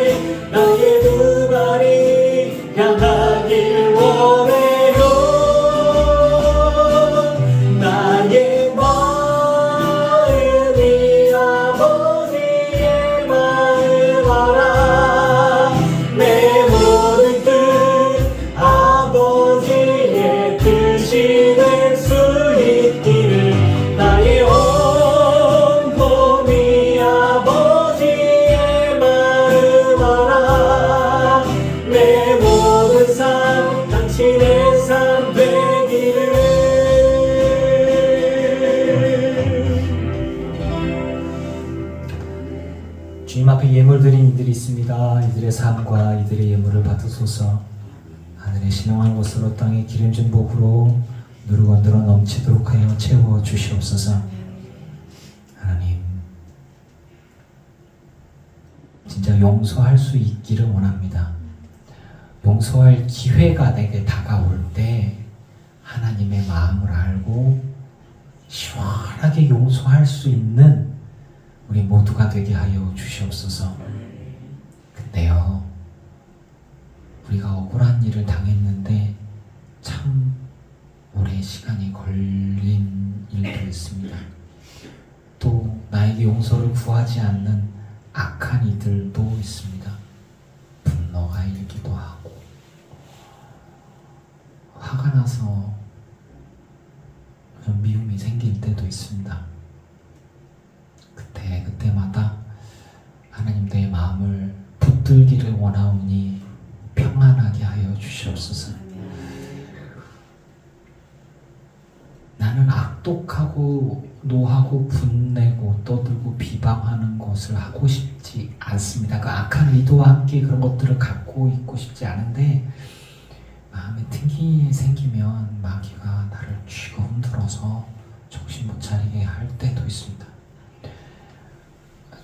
나의 두 발이 향하길 원해요. 나의 마음이 아버지의 마음 알아. 내 모든 뜻 아버지 내 모든 삶 당신의 삶 되기를. 주님 앞에 예물 드린 이들이 있습니다. 이들의 삶과 이들의 예물을 받으소서. 하늘의 신령한 곳으로 땅의 기름진 복으로 누르고 늘어 넘치도록 하여 채워 주시옵소서. 하나님, 진짜 용서할 수 있기를 원합니다. 용서할 기회가 내게 다가올 때 하나님의 마음을 알고 시원하게 용서할 수 있는 우리 모두가 되게 하여 주시옵소서. 근데요, 우리가 억울한 일을 당했는데 참 오래 시간이 걸린 일도 있습니다. 또 나에게 용서를 구하지 않는 악한 이들도 있습니다. 분노가 일기도 하고 화가 나서 좀 미움이 생길 때도 있습니다. 그때마다 하나님 내 마음을 붙들기를 원하오니 평안하게 하여 주시옵소서. 나는 악독하고 노하고 분내고 떠들고 비방하는 것을 하고 싶지 않습니다. 그 악한 의도와 함께 그런 것들을 갖고 있고 싶지 않은데 마음에 틈이 생기면 마귀가 나를 쥐고 흔들어서 정신 못 차리게 할 때도 있습니다.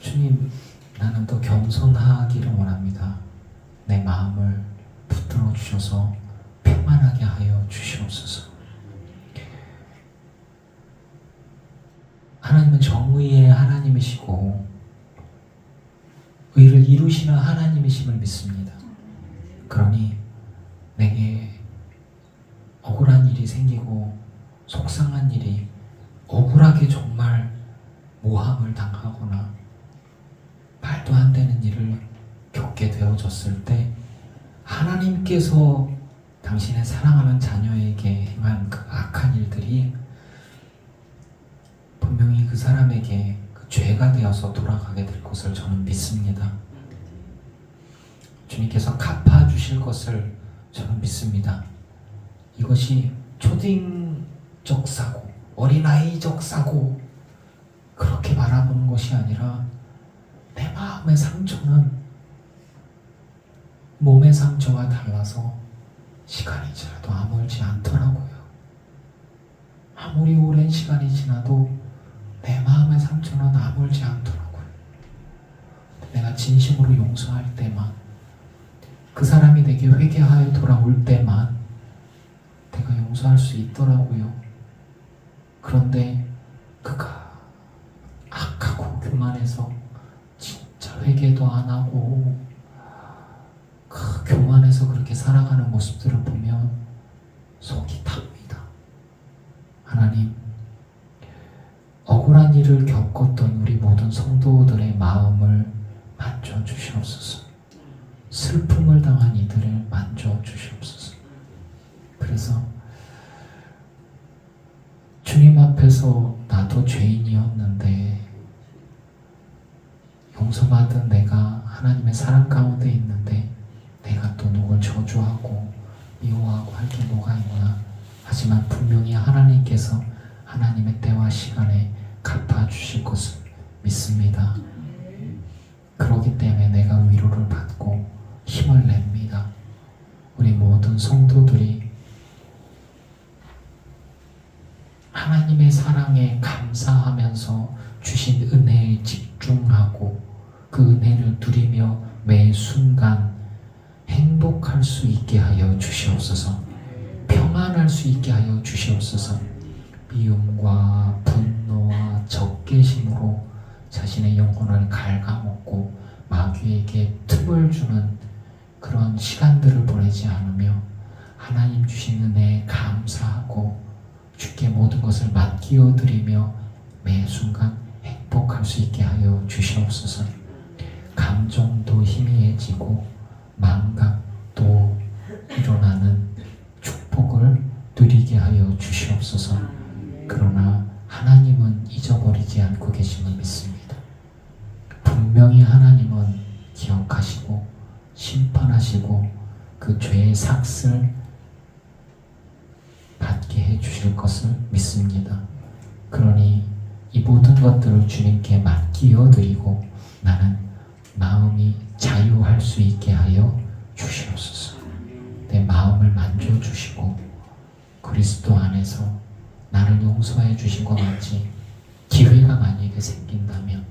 주님, 나는 더 겸손하기를 원합니다. 내 마음을 붙들어 주셔서 평안하게 하여 주시옵소서. 하나님은 정의의 하나님이시고 의를 이루시는 하나님이심을 믿습니다. 그러니 내게 억울한 일이 생기고 속상한 일이, 억울하게 정말 모함을 당하거나 말도 안 되는 일을 겪게 되어졌을 때 하나님께서 당신의 사랑하는 자녀에게 행한 그 악한 일들이 분명히 그 사람에게 그 죄가 되어서 돌아가게 될 것을 저는 믿습니다. 주님께서 갚아주실 것을 저는 믿습니다. 이것이 초딩적 사고, 어린아이적 사고 그렇게 바라보는 것이 아니라 내 마음의 상처는 몸의 상처와 달라서 시간이 지나도 아물지 않더라고요. 아무리 오랜 시간이 지나도 내 마음의 상처는 아물지 않더라고요. 내가 진심으로 용서할 때만, 그 사람이 내게 회개하여 돌아올 때만 내가 용서할 수 있더라고요. 그런데 그가 악하고 교만해서 진짜 회개도 안 하고 그 교만해서 그렇게 살아가는 모습들을 보면 속이 탑니다. 하나님, 억울한 일을 겪었던 우리 모든 성도들의 마음을 만져주시옵소서. 슬픔을 당한 이들을 만져주시옵소서. 그래서 주님 앞에서 나도 죄인이었는데 용서받은 내가 하나님의 사랑 가운데 있는데 내가 또 누굴 저주하고 미워하고 할 게 뭐가 있나. 하지만 분명히 하나님께서 하나님의 때와 시간에 갚아주실 것을 믿습니다. 그렇기 때문에 내가 위로를 받고 힘을 냅니다. 우리 모든 성도들이 하나님의 사랑에 감사하면서 주신 은혜에 집중하고 그 은혜를 누리며 매 순간 행복할 수 있게 하여 주시옵소서. 평안할 수 있게 하여 주시옵소서. 미움과 분노와 적개심으로 자신의 영혼을 갉아먹고 마귀에게 틈을 주는 그런 시간들을 보내지 않으며 하나님 주신 은혜에 감사하고 주께 모든 것을 맡기어드리며 매 순간 행복할 수 있게 하여 주시옵소서. 감정도 희미해지고 망각도 일어나는 축복을 누리게 하여 주시옵소서. 그러나 하나님은 잊어버리지 않고 계심을 믿습니다. 분명히 하나님은 기억하시고 심판하시고 그 그 죄의 삭을 받게 해 주실 것을 믿습니다. 그러니 이 모든 것들을 주님께 맡기어 드리고 나는 마음이 자유할 수 있게 하여 주시옵소서. 내 마음을 만져 주시고 그리스도 안에서 나를 용서해 주신 것 같이 기회가 만약에 생긴다면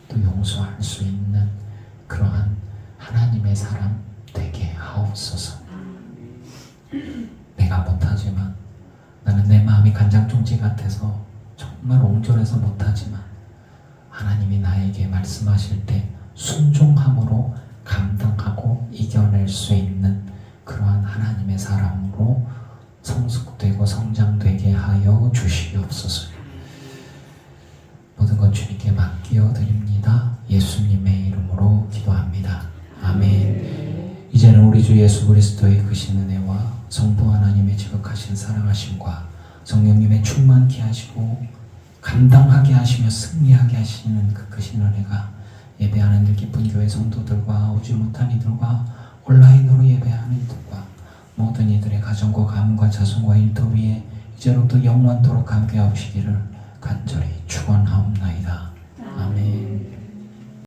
또 용서할 수 있는 그러한 하나님의 사람 되게 하옵소서. 내가 못하지만 나는 내 마음이 간장종지 같아서 정말 옹졸해서 못하지만 하나님이 나에게 말씀하실 때 순종함으로 감당하고 이겨낼 수 있는 그러한 하나님의 사람으로 성숙되고 성장되게 하여 주시옵소서. 모든 것 주님께 맡기어 드립니다. 예수님의 이름으로 기도합니다. 아멘. 이제는 우리 주 예수 그리스도의 크신 은혜와 성부 하나님의 지극하신 사랑하심과 성령님의 충만케 하시고 감당하게 하시며 승리하게 하시는 그 크신 은혜가 예배하는 늘 기쁜 교회 성도들과 오지 못한 이들과 온라인으로 예배하는 이들과 모든 이들의 가정과 가문과 자손과 일터 위에 이제로부터 영원토록 함께 하시기를 간절히 축원하옵나이다.